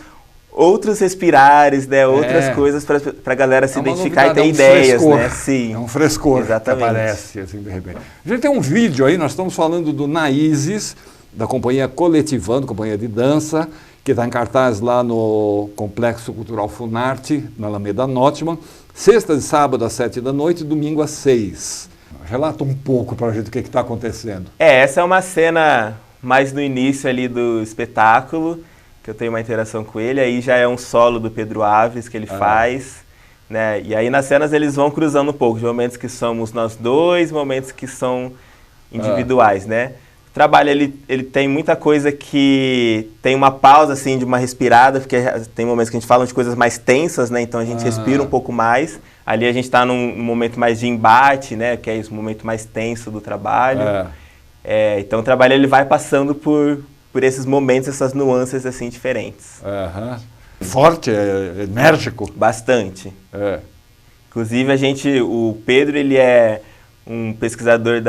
outros respirares, né? Outras coisas para a galera se identificar e ter ideias, né? Sim. É um frescor. Exatamente. Que aparece, assim, de repente. A gente tem um vídeo aí, nós estamos falando do Naíses, da companhia Coletivando, companhia de dança, que está em cartaz lá no Complexo Cultural Funarte, na Alameda Notman, sexta e sábado às 7 da noite, domingo às 6. Relata um pouco para a gente o que está acontecendo. Essa é uma cena mais no início ali do espetáculo, que eu tenho uma interação com ele, aí já é um solo do Pedro Aves que ele faz, né? E aí nas cenas eles vão cruzando um pouco, de momentos que somos nós dois, momentos que são individuais, né? O trabalho, ele tem muita coisa que tem uma pausa, assim, de uma respirada, porque tem momentos que a gente fala de coisas mais tensas, né? Então a gente respira um pouco mais. Ali a gente está num momento mais de embate, né? Que é isso, um momento mais tenso do trabalho. Então o trabalho, ele vai passando por esses momentos, essas nuances, assim, diferentes. Forte, enérgico? Bastante. Inclusive, o Pedro, ele é um pesquisador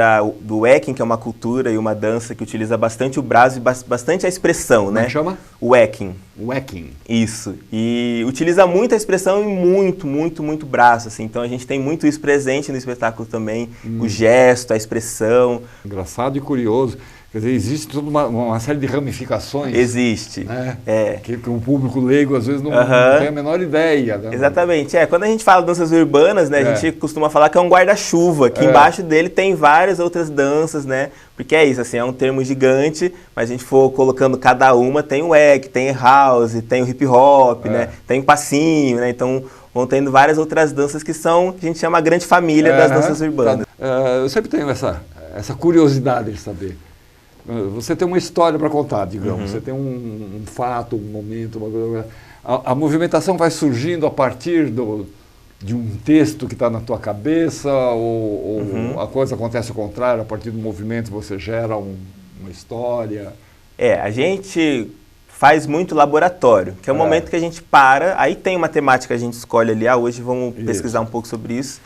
do Wecking, que é uma cultura e uma dança que utiliza bastante o braço e bastante a expressão, né? Como chama? Wecking. Wecking. Isso. E utiliza muito a expressão e muito, muito, muito braço, assim. Então a gente tem muito isso presente no espetáculo também, o gesto, a expressão. Engraçado e curioso. Quer dizer, existe toda uma série de ramificações. Existe. Né? Que o público leigo, às vezes, não tem a menor ideia. Né? Exatamente. Quando a gente fala de danças urbanas, né, a gente costuma falar que é um guarda-chuva, que embaixo dele tem várias outras danças, né? Porque é isso, assim, é um termo gigante, mas a gente for colocando cada uma, tem o wag, tem house, tem o hip hop, né? Tem o passinho, né? Então, vão tendo várias outras danças que a gente chama a grande família das danças urbanas. Eu sempre tenho essa curiosidade de saber. Você tem uma história para contar, digamos, você tem um fato, um momento, uma coisa. A movimentação vai surgindo a partir de um texto que está na tua cabeça, ou a coisa acontece ao contrário, a partir do movimento você gera uma história? A gente faz muito laboratório, que é o momento que a gente para, aí tem uma temática que a gente escolhe ali, hoje vamos pesquisar um pouco sobre isso,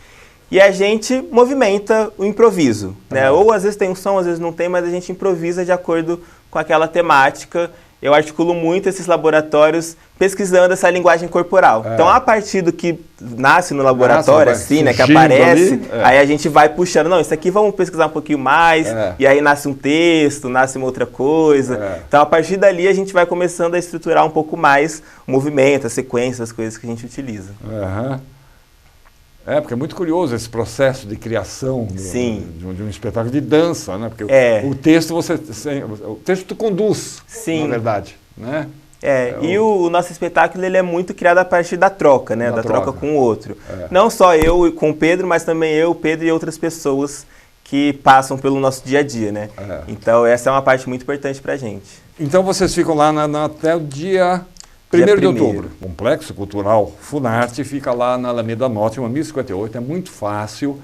e a gente movimenta o improviso, né? Ou às vezes tem um som, às vezes não tem, mas a gente improvisa de acordo com aquela temática. Eu articulo muito esses laboratórios pesquisando essa linguagem corporal. Então, a partir do que nasce no laboratório, assim, né, que aparece, ali, aí a gente vai puxando, não, isso aqui vamos pesquisar um pouquinho mais, e aí nasce um texto, nasce uma outra coisa. Então, a partir dali, a gente vai começando a estruturar um pouco mais o movimento, a sequência, as coisas que a gente utiliza. Porque é muito curioso esse processo de criação de um espetáculo de dança, né? Porque o texto o texto conduz, na verdade, né? E o nosso espetáculo ele é muito criado a partir da troca, né? Da troca com o outro. Não só eu com o Pedro, mas também eu, o Pedro e outras pessoas que passam pelo nosso dia a dia, né? Então essa é uma parte muito importante pra gente. Então vocês ficam lá até o dia 1º de outubro. O Complexo Cultural Funarte fica lá na Alameda Norte, 1058, é muito fácil.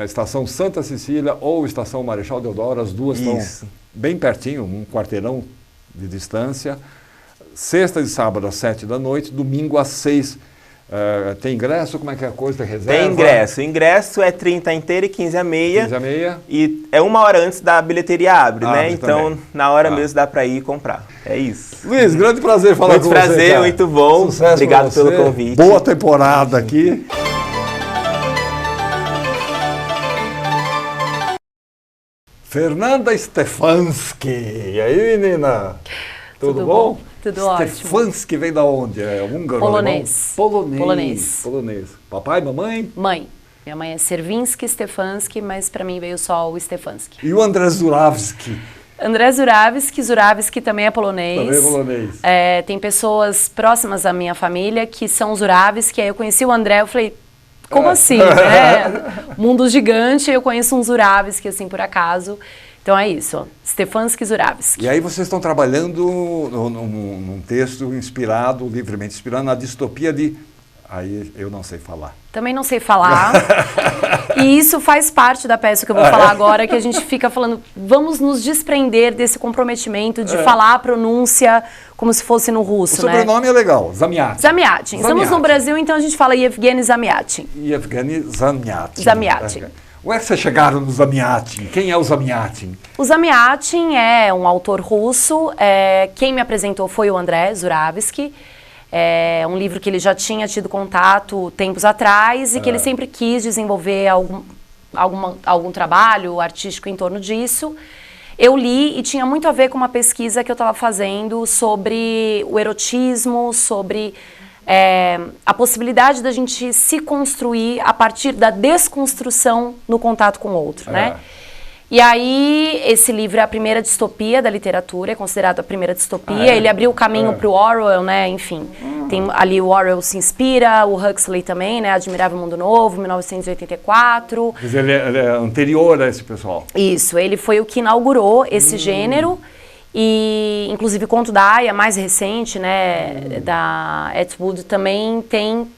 Estação Santa Cecília ou Estação Marechal Deodoro, as duas estão bem pertinho, um quarteirão de distância. Sexta e sábado às 7 da noite, domingo às 6. Tem ingresso? Como é que é a coisa? Tem reserva? Tem ingresso. O ingresso é 30 inteira e 15 a meia. 15 a meia. E é 1 hora antes da bilheteria abre, né? Então, também. Na hora mesmo dá para ir e comprar. É isso. Luiz, grande prazer falar com você. Muito prazer, muito bom. Sucesso. Obrigado pelo convite. Boa temporada aqui. Fernanda Stefanski. E aí, menina? Tudo bom? Tudo ótimo. Stefanski vem da onde? É húngaro? Polonês. Polonês. Papai, mamãe? Mãe. Minha mãe é Serwinski Stefanski, mas para mim veio só o Stefanski. E o André Zurawski? André Zurawski também é polonês. Também é polonês. Tem pessoas próximas à minha família que são Zurawski. Aí eu conheci o André, eu falei, como assim, né? Mundo gigante, eu conheço um Zurawski, assim, por acaso. Então é isso, Stefanski Zurawski. E aí vocês estão trabalhando num texto inspirado, livremente inspirado, na distopia de... Aí eu não sei falar. Também não sei falar. E isso faz parte da peça que eu vou falar agora, que a gente fica falando, vamos nos desprender desse comprometimento de falar a pronúncia como se fosse no russo, né? O sobrenome é legal, Zamyatin. Zamyatin. Estamos no Brasil, então a gente fala Yevgeny Zamyatin. Yevgeny Zamyatin. Zamyatin. Como é que vocês chegaram no Zamyatin? Quem é o Zamyatin? O Zamyatin é um autor russo. Quem me apresentou foi o André Zurawski. É um livro que ele já tinha tido contato tempos atrás e que ele sempre quis desenvolver algum trabalho artístico em torno disso. Eu li e tinha muito a ver com uma pesquisa que eu estava fazendo sobre o erotismo, sobre a possibilidade da gente se construir a partir da desconstrução no contato com o outro, né? E aí, esse livro é a primeira distopia da literatura, é considerado a primeira distopia. Ele abriu o caminho para o Orwell, né? Enfim, tem ali o Orwell se inspira, o Huxley também, né? Admirável Mundo Novo, 1984. Mas ele é anterior a esse pessoal. Isso, ele foi o que inaugurou esse gênero. E, inclusive, o Conto da Aia, mais recente, né? Da Atwood, também tem...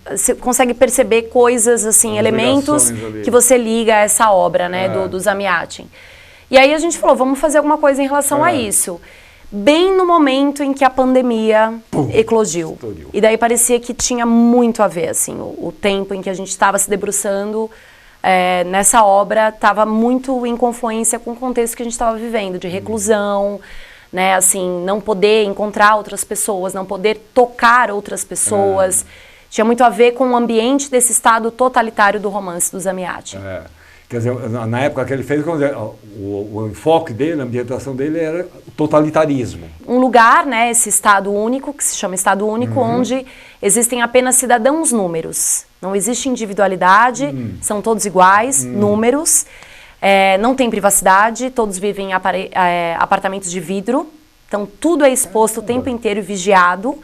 você consegue perceber coisas, assim, elementos que você liga a essa obra, né, do Zamyatin. E aí a gente falou, vamos fazer alguma coisa em relação a isso. Bem no momento em que a pandemia eclodiu. Estourou. E daí parecia que tinha muito a ver, assim, o tempo em que a gente estava se debruçando nessa obra estava muito em confluência com o contexto que a gente estava vivendo, de reclusão, né, assim, não poder encontrar outras pessoas, não poder tocar outras pessoas. Tinha muito a ver com o ambiente desse estado totalitário do romance do Zamyatin. Quer dizer, na época que ele fez, o enfoque dele, a ambientação dele era o totalitarismo. Um lugar, né, esse estado único, que se chama estado único, onde existem apenas cidadãos números. Não existe individualidade, são todos iguais, números. Não tem privacidade, todos vivem em apartamentos de vidro, Então, tudo é exposto o tempo inteiro e vigiado.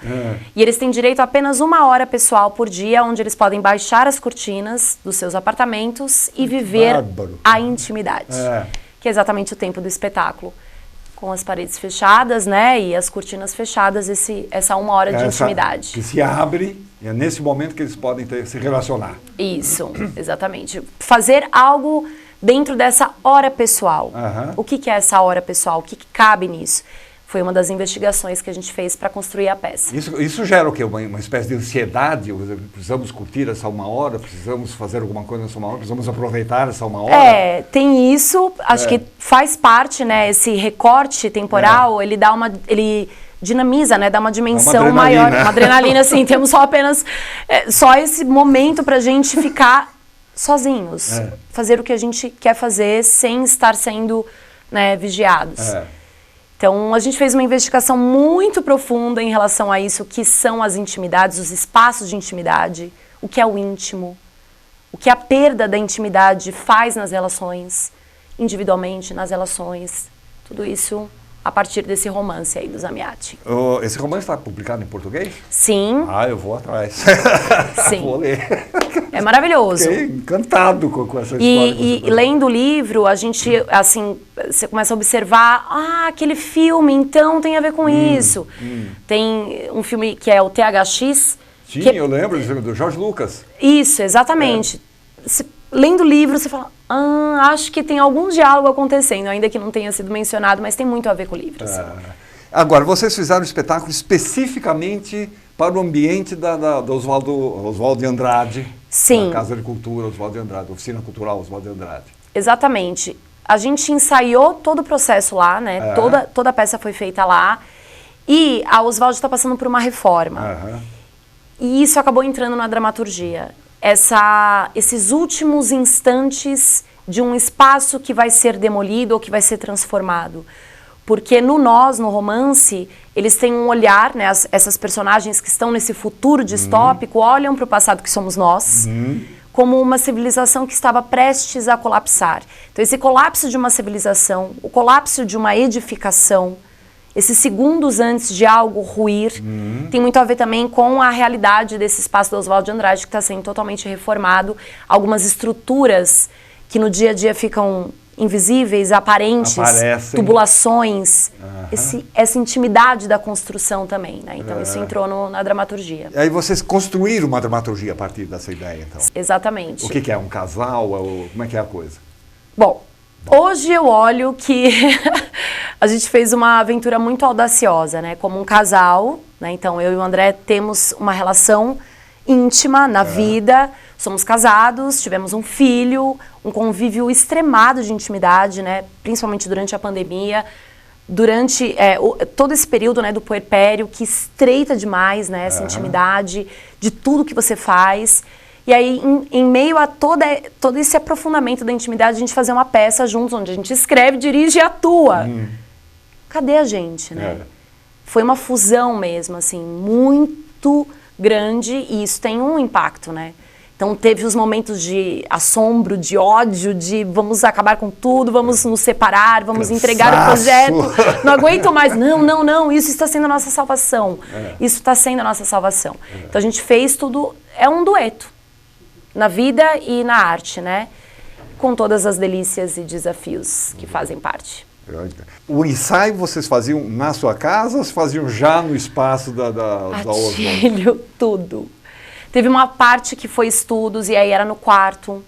E eles têm direito a apenas 1 hora pessoal por dia, onde eles podem baixar as cortinas dos seus apartamentos e viver a intimidade. Que é exatamente o tempo do espetáculo. Com as paredes fechadas, né? E as cortinas fechadas, essa 1 hora de intimidade. Que se abre, e é nesse momento que eles podem se relacionar. Isso, exatamente. Fazer algo dentro dessa hora pessoal. O que é essa hora pessoal? O que cabe nisso? Foi uma das investigações que a gente fez para construir a peça. Isso gera o quê? Uma espécie de ansiedade? Precisamos curtir essa 1 hora? Precisamos fazer alguma coisa nessa 1 hora? Precisamos aproveitar essa 1 hora? Tem isso. Acho que faz parte, né? Esse recorte temporal, ele dinamiza, né? Dá uma dimensão maior. Uma adrenalina, assim. Temos só apenas só esse momento para a gente ficar sozinhos. Fazer o que a gente quer fazer sem estar sendo, né, vigiados. Então, a gente fez uma investigação muito profunda em relação a isso, o que são as intimidades, os espaços de intimidade, o que é o íntimo, o que a perda da intimidade faz nas relações, individualmente, nas relações, tudo isso a partir desse romance aí do Zamiati. Esse romance está publicado em português? Sim. Eu vou atrás. Sim. Vou ler. É maravilhoso. Fiquei encantado com essa história. E lendo o livro, a gente, assim, você começa a observar, aquele filme, então tem a ver com isso. Tem um filme que é o THX. Sim, eu lembro, do George Lucas. Isso, exatamente. Lendo o livro, você fala, acho que tem algum diálogo acontecendo, ainda que não tenha sido mencionado, mas tem muito a ver com o livro. Assim. Agora, vocês fizeram um espetáculo especificamente para o ambiente do Oswaldo de Andrade. Sim. Da Casa de Cultura Oswaldo de Andrade, Oficina Cultural Oswaldo de Andrade. Exatamente. A gente ensaiou todo o processo lá, né? Toda a peça foi feita lá. E a Oswaldo está passando por uma reforma. E isso acabou entrando na dramaturgia. Esses últimos instantes de um espaço que vai ser demolido ou que vai ser transformado. Porque no romance, eles têm um olhar, né, essas personagens que estão nesse futuro distópico, olham para o passado que somos nós, como uma civilização que estava prestes a colapsar. Então esse colapso de uma civilização, o colapso de uma edificação, esses segundos antes de algo ruir, tem muito a ver também com a realidade desse espaço do Oswaldo de Andrade, que está sendo totalmente reformado. Algumas estruturas que no dia a dia ficam invisíveis, aparecem. Tubulações, essa intimidade da construção também, né? Então isso entrou na dramaturgia. E aí vocês construíram uma dramaturgia a partir dessa ideia, então? Exatamente. O que é? Um casal? Como é que é a coisa? Bom, hoje eu olho que a gente fez uma aventura muito audaciosa, né? Como um casal, né? Então eu e o André temos uma relação íntima na vida, somos casados, tivemos um filho, um convívio extremado de intimidade, né? Principalmente durante a pandemia, durante todo esse período, né, do puerpério, que estreita demais, né, essa intimidade de tudo que você faz. E aí, em meio a todo esse aprofundamento da intimidade, a gente fazer uma peça juntos, onde a gente escreve, dirige e atua. Cadê a gente, né? Foi uma fusão mesmo, assim, muito grande, e isso tem um impacto, né? Então teve os momentos de assombro, de ódio, de vamos acabar com tudo, vamos nos separar, vamos entregar o projeto, não aguento mais, não, isso está sendo a nossa salvação, isso está sendo a nossa salvação. Então a gente fez tudo, é um dueto, na vida e na arte, né? Com todas as delícias e desafios que fazem parte. O ensaio vocês faziam na sua casa ou vocês faziam já no espaço da Oswaldo? Tudo. Teve uma parte que foi estudos e aí era no quarto,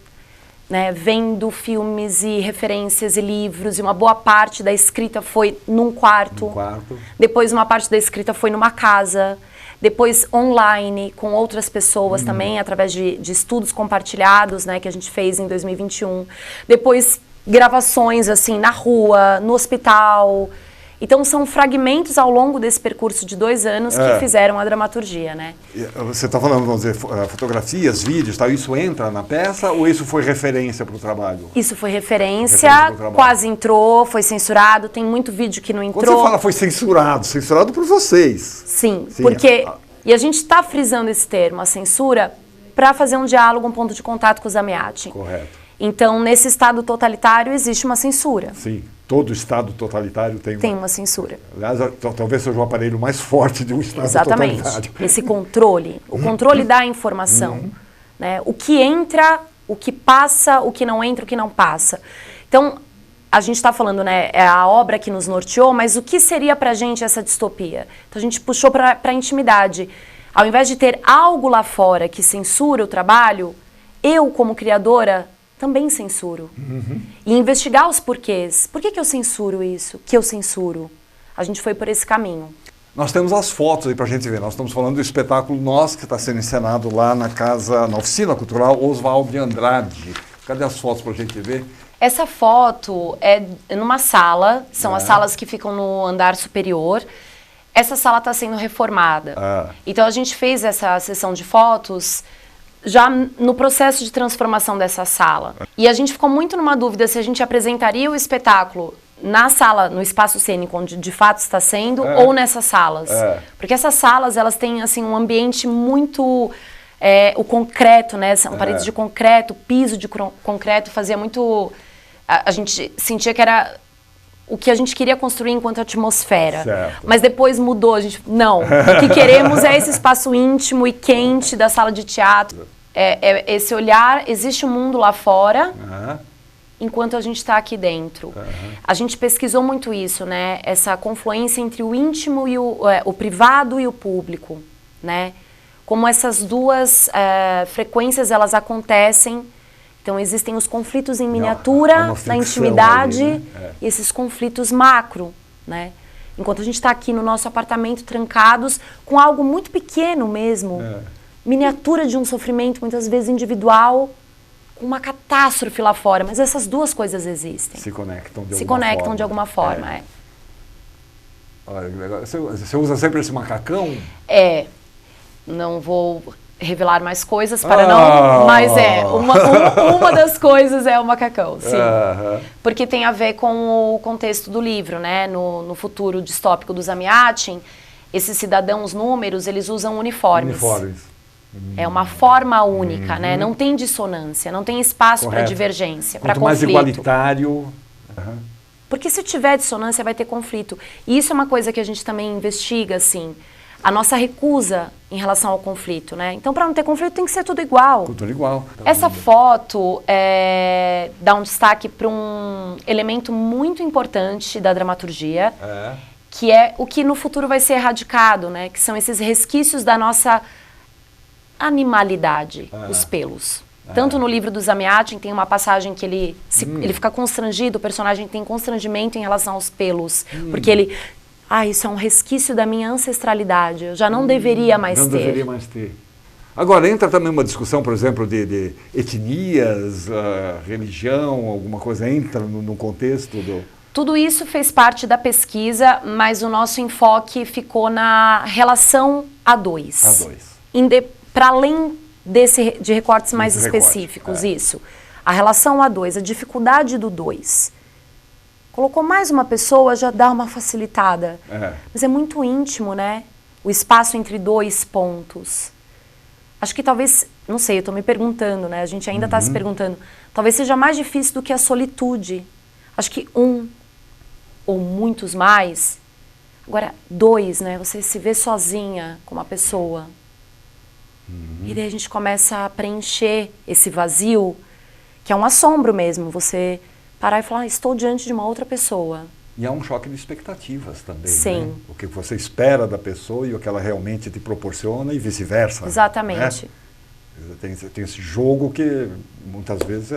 né, vendo filmes e referências e livros, e uma boa parte da escrita foi num quarto. Depois uma parte da escrita foi numa casa. Depois online, com outras pessoas também, através de estudos compartilhados, né, que a gente fez em 2021. Depois gravações assim na rua, no hospital. Então são fragmentos ao longo desse percurso de 2 anos que fizeram a dramaturgia, né? Você está falando, vamos dizer, fotografias, vídeos, tal, isso entra na peça ou isso foi referência para o trabalho? Isso foi referência, quase entrou, foi censurado, tem muito vídeo que não entrou. Quando você fala foi censurado por vocês. Sim. Porque, e a gente está frisando esse termo, a censura, para fazer um diálogo, um ponto de contato com o Zamiati. Correto. Então, nesse estado totalitário, existe uma censura. Sim. Todo Estado totalitário tem uma censura. Aliás, talvez seja o aparelho mais forte de um Estado Exatamente. totalitário. Esse controle. O controle da informação. Né? O que entra, o que passa, o que não entra, o que não passa. Então, a gente está falando, né, é a obra que nos norteou, mas o que seria para a gente essa distopia? Então, a gente puxou para a intimidade. Ao invés de ter algo lá fora que censura o trabalho, eu, como criadora, também censuro. E investigar os porquês. Por que eu censuro isso? Que eu censuro? A gente foi por esse caminho. Nós temos as fotos aí pra gente ver. Nós estamos falando do espetáculo Nós, que está sendo encenado lá na Oficina Cultural Oswald de Andrade. Cadê as fotos pra gente ver? Essa foto é numa sala, são as salas que ficam no andar superior. Essa sala está sendo reformada. Então a gente fez essa sessão de fotos já no processo de transformação dessa sala. E a gente ficou muito numa dúvida se a gente apresentaria o espetáculo na sala, no espaço cênico, onde de fato está sendo, ou nessas salas. Porque essas salas, elas têm assim, um ambiente muito... o concreto, né? São paredes de concreto, piso de concreto, fazia muito... A gente sentia que era o que a gente queria construir enquanto atmosfera. Certo. Mas depois mudou, a gente... Não, o que queremos é esse espaço íntimo e quente da sala de teatro. Esse olhar, existe um mundo lá fora, enquanto a gente está aqui dentro. A gente pesquisou muito isso, né? Essa confluência entre o íntimo e o privado e o público, né? Como essas duas frequências, elas acontecem. Então, existem os conflitos em miniatura, na intimidade, ali, né? E esses conflitos macro, né? Enquanto a gente está aqui no nosso apartamento, trancados, com algo muito pequeno mesmo, miniatura de um sofrimento, muitas vezes individual, com uma catástrofe lá fora. Mas essas duas coisas existem. Se conectam de alguma forma. Se conectam de alguma forma, Olha, que legal. Você usa sempre esse macacão? Não vou revelar mais coisas para não... Mas uma das coisas é o macacão, sim. Porque tem a ver com o contexto do livro, né? No futuro distópico do Zamiatin, esses cidadãos números, eles usam uniformes. É uma forma única, né? Não tem dissonância, não tem espaço para divergência, para conflito. Quanto mais igualitário... Porque se tiver dissonância, vai ter conflito. E isso é uma coisa que a gente também investiga, assim, a nossa recusa em relação ao conflito, né? Então, para não ter conflito, tem que ser tudo igual. Tudo igual. Essa foto dá um destaque para um elemento muito importante da dramaturgia, que é o que no futuro vai ser erradicado, né? Que são esses resquícios da nossa animalidade, os pelos. Tanto no livro do Zamiatin tem uma passagem que ele fica constrangido, o personagem tem constrangimento em relação aos pelos, porque ele... isso é um resquício da minha ancestralidade, eu já não deveria mais ter. Não deveria mais ter. Agora, entra também uma discussão, por exemplo, de etnias, religião, alguma coisa entra no contexto do... Tudo isso fez parte da pesquisa, mas o nosso enfoque ficou na relação A2. Para além de recortes mais específicos, isso. A relação A2, a dificuldade do 2. Colocou mais uma pessoa, já dá uma facilitada. Mas é muito íntimo, né? O espaço entre dois pontos. Acho que talvez, não sei, eu estou me perguntando, né? A gente ainda está se perguntando. Talvez seja mais difícil do que a solitude. Acho que um ou muitos mais. Agora, 2, né? Você se vê sozinha com uma pessoa. E daí a gente começa a preencher esse vazio, que é um assombro mesmo. Você parar e falar, estou diante de uma outra pessoa. E há um choque de expectativas também, Sim. Né? O que você espera da pessoa e o que ela realmente te proporciona e vice-versa. Exatamente. Né? Tem esse jogo que muitas vezes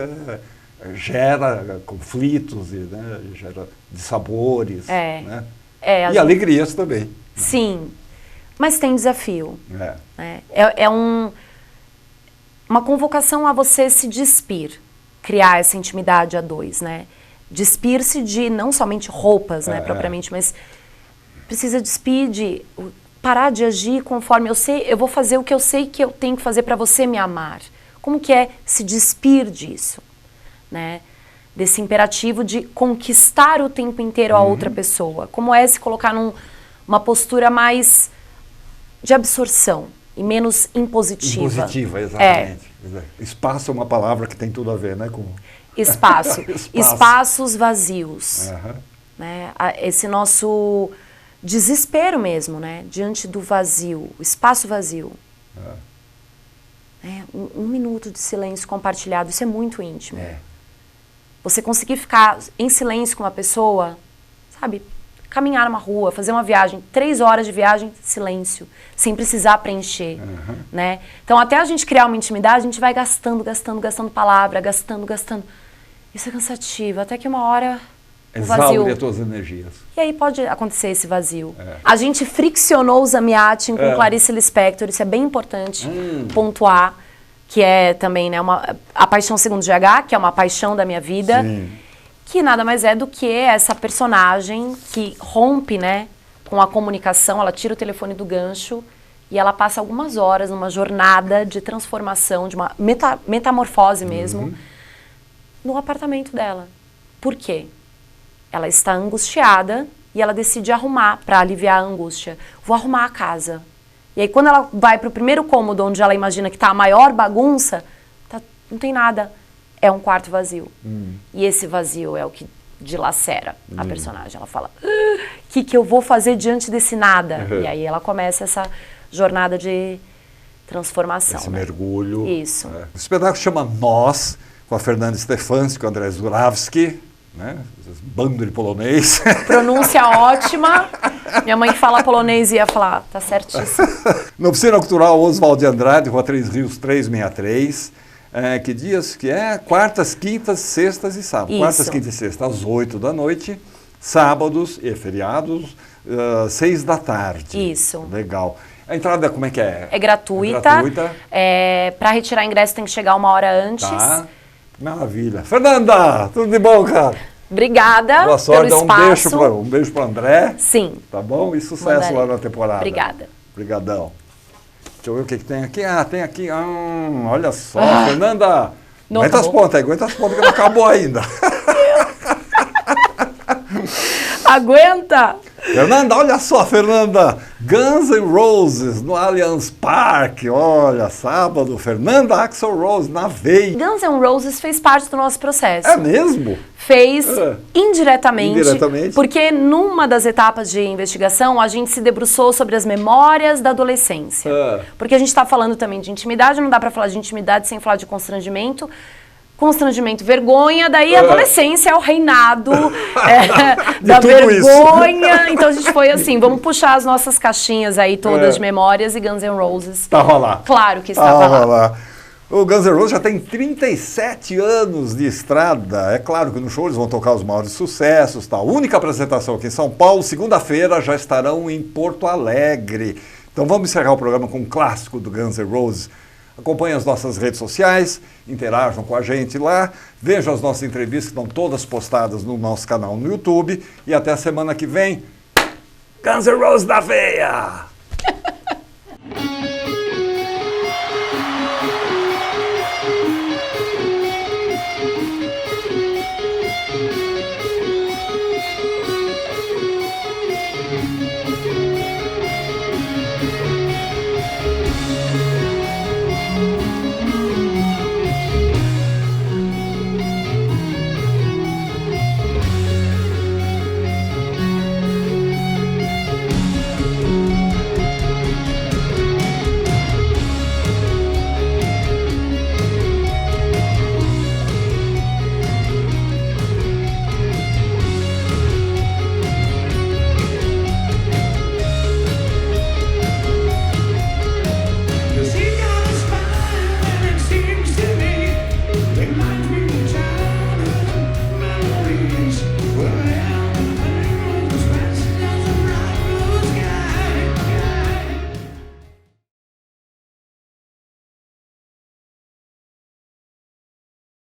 gera conflitos, né? Gera dissabores, né? E alegrias também. Sim, mas tem desafio. É uma convocação a você se despir, criar essa intimidade a 2, né? Despir-se de não somente roupas, né, propriamente, mas precisa despir parar de agir conforme eu vou fazer o que eu sei que eu tenho que fazer para você me amar. Como que é se despir disso, né? Desse imperativo de conquistar o tempo inteiro a outra pessoa. Como é se colocar numa postura mais de absorção e menos impositiva. Impositiva, exatamente. Espaço é uma palavra que tem tudo a ver, né? espaço. Espaço. Espaços vazios. Aham. Né? Esse nosso desespero mesmo, né? Diante do vazio, o espaço vazio. Um minuto de silêncio compartilhado, isso é muito íntimo. Você conseguir ficar em silêncio com uma pessoa, sabe? Caminhar numa rua, fazer uma viagem, 3 horas de viagem, silêncio, sem precisar preencher, né? Então, até a gente criar uma intimidade, a gente vai gastando palavra, gastando. Isso é cansativo, até que uma hora o vazio... Exaure as tuas energias. E aí pode acontecer esse vazio. A gente friccionou o Zamiatin com Clarice Lispector, isso é bem importante pontuar, que é também, né, a Paixão Segundo GH, que é uma paixão da minha vida, que nada mais é do que essa personagem que rompe, né, com a comunicação, ela tira o telefone do gancho e ela passa algumas horas numa jornada de transformação, de uma metamorfose mesmo, no apartamento dela. Por quê? Ela está angustiada e ela decide arrumar para aliviar a angústia. Vou arrumar a casa. E aí quando ela vai para o primeiro cômodo, onde ela imagina que está a maior bagunça, não tem nada. É um quarto vazio. E esse vazio é o que dilacera a personagem. Ela fala, o que eu vou fazer diante desse nada? E aí ela começa essa jornada de transformação. Esse mergulho. Isso. O espetáculo chama Nós, com a Fernanda Stefanski, com o André Zurawski, né? Bando de polonês. Pronúncia ótima. Minha mãe que fala polonês ia falar, tá certíssimo. Na Oficina Cultural Oswald de Andrade, Rua 3 Rios 363. Que dias que é? Quartas, quintas, sextas e sábados. Isso. Quartas, quintas e sextas, às 8 da noite. Sábados e feriados, 6 da tarde. Isso. Legal. A entrada como é que é? É gratuita. É gratuita. Para retirar ingresso tem que chegar 1 hora antes. Tá. Maravilha. Fernanda, tudo de bom, cara? Obrigada. Boa sorte, pelo dá espaço. um beijo para André. Sim. Tá bom? E sucesso Mandarei. lá na temporada. Obrigada. Obrigadão. Deixa eu ver o que tem aqui. Tem aqui. Olha só, Fernanda. Não Aguenta as acabou. pontas aí, aguenta as pontas que não acabou ainda. Aguenta! Fernanda, olha só, Fernanda. Guns N' Roses no Allianz Parque. Olha, sábado, Fernanda Axl Rose na veia. Guns N' Roses fez parte do nosso processo. É mesmo? Fez indiretamente, Indiretamente. porque numa das etapas de investigação a gente se debruçou sobre as memórias da adolescência. Porque a gente está falando também de intimidade, não dá para falar de intimidade sem falar de constrangimento. Constrangimento, vergonha, daí a adolescência é o reinado da vergonha. Então a gente foi assim, vamos puxar as nossas caixinhas aí todas de memórias e Guns N' Roses. Estava lá. Claro que estava lá. O Guns N' Roses já tem 37 anos de estrada. É claro que no show eles vão tocar os maiores sucessos. Tá? A única apresentação aqui em São Paulo, segunda-feira, já estarão em Porto Alegre. Então vamos encerrar o programa com um clássico do Guns N' Roses. Acompanhem as nossas redes sociais, interajam com a gente lá, vejam as nossas entrevistas que estão todas postadas no nosso canal no YouTube. E até a semana que vem, Guns N' Roses da veia!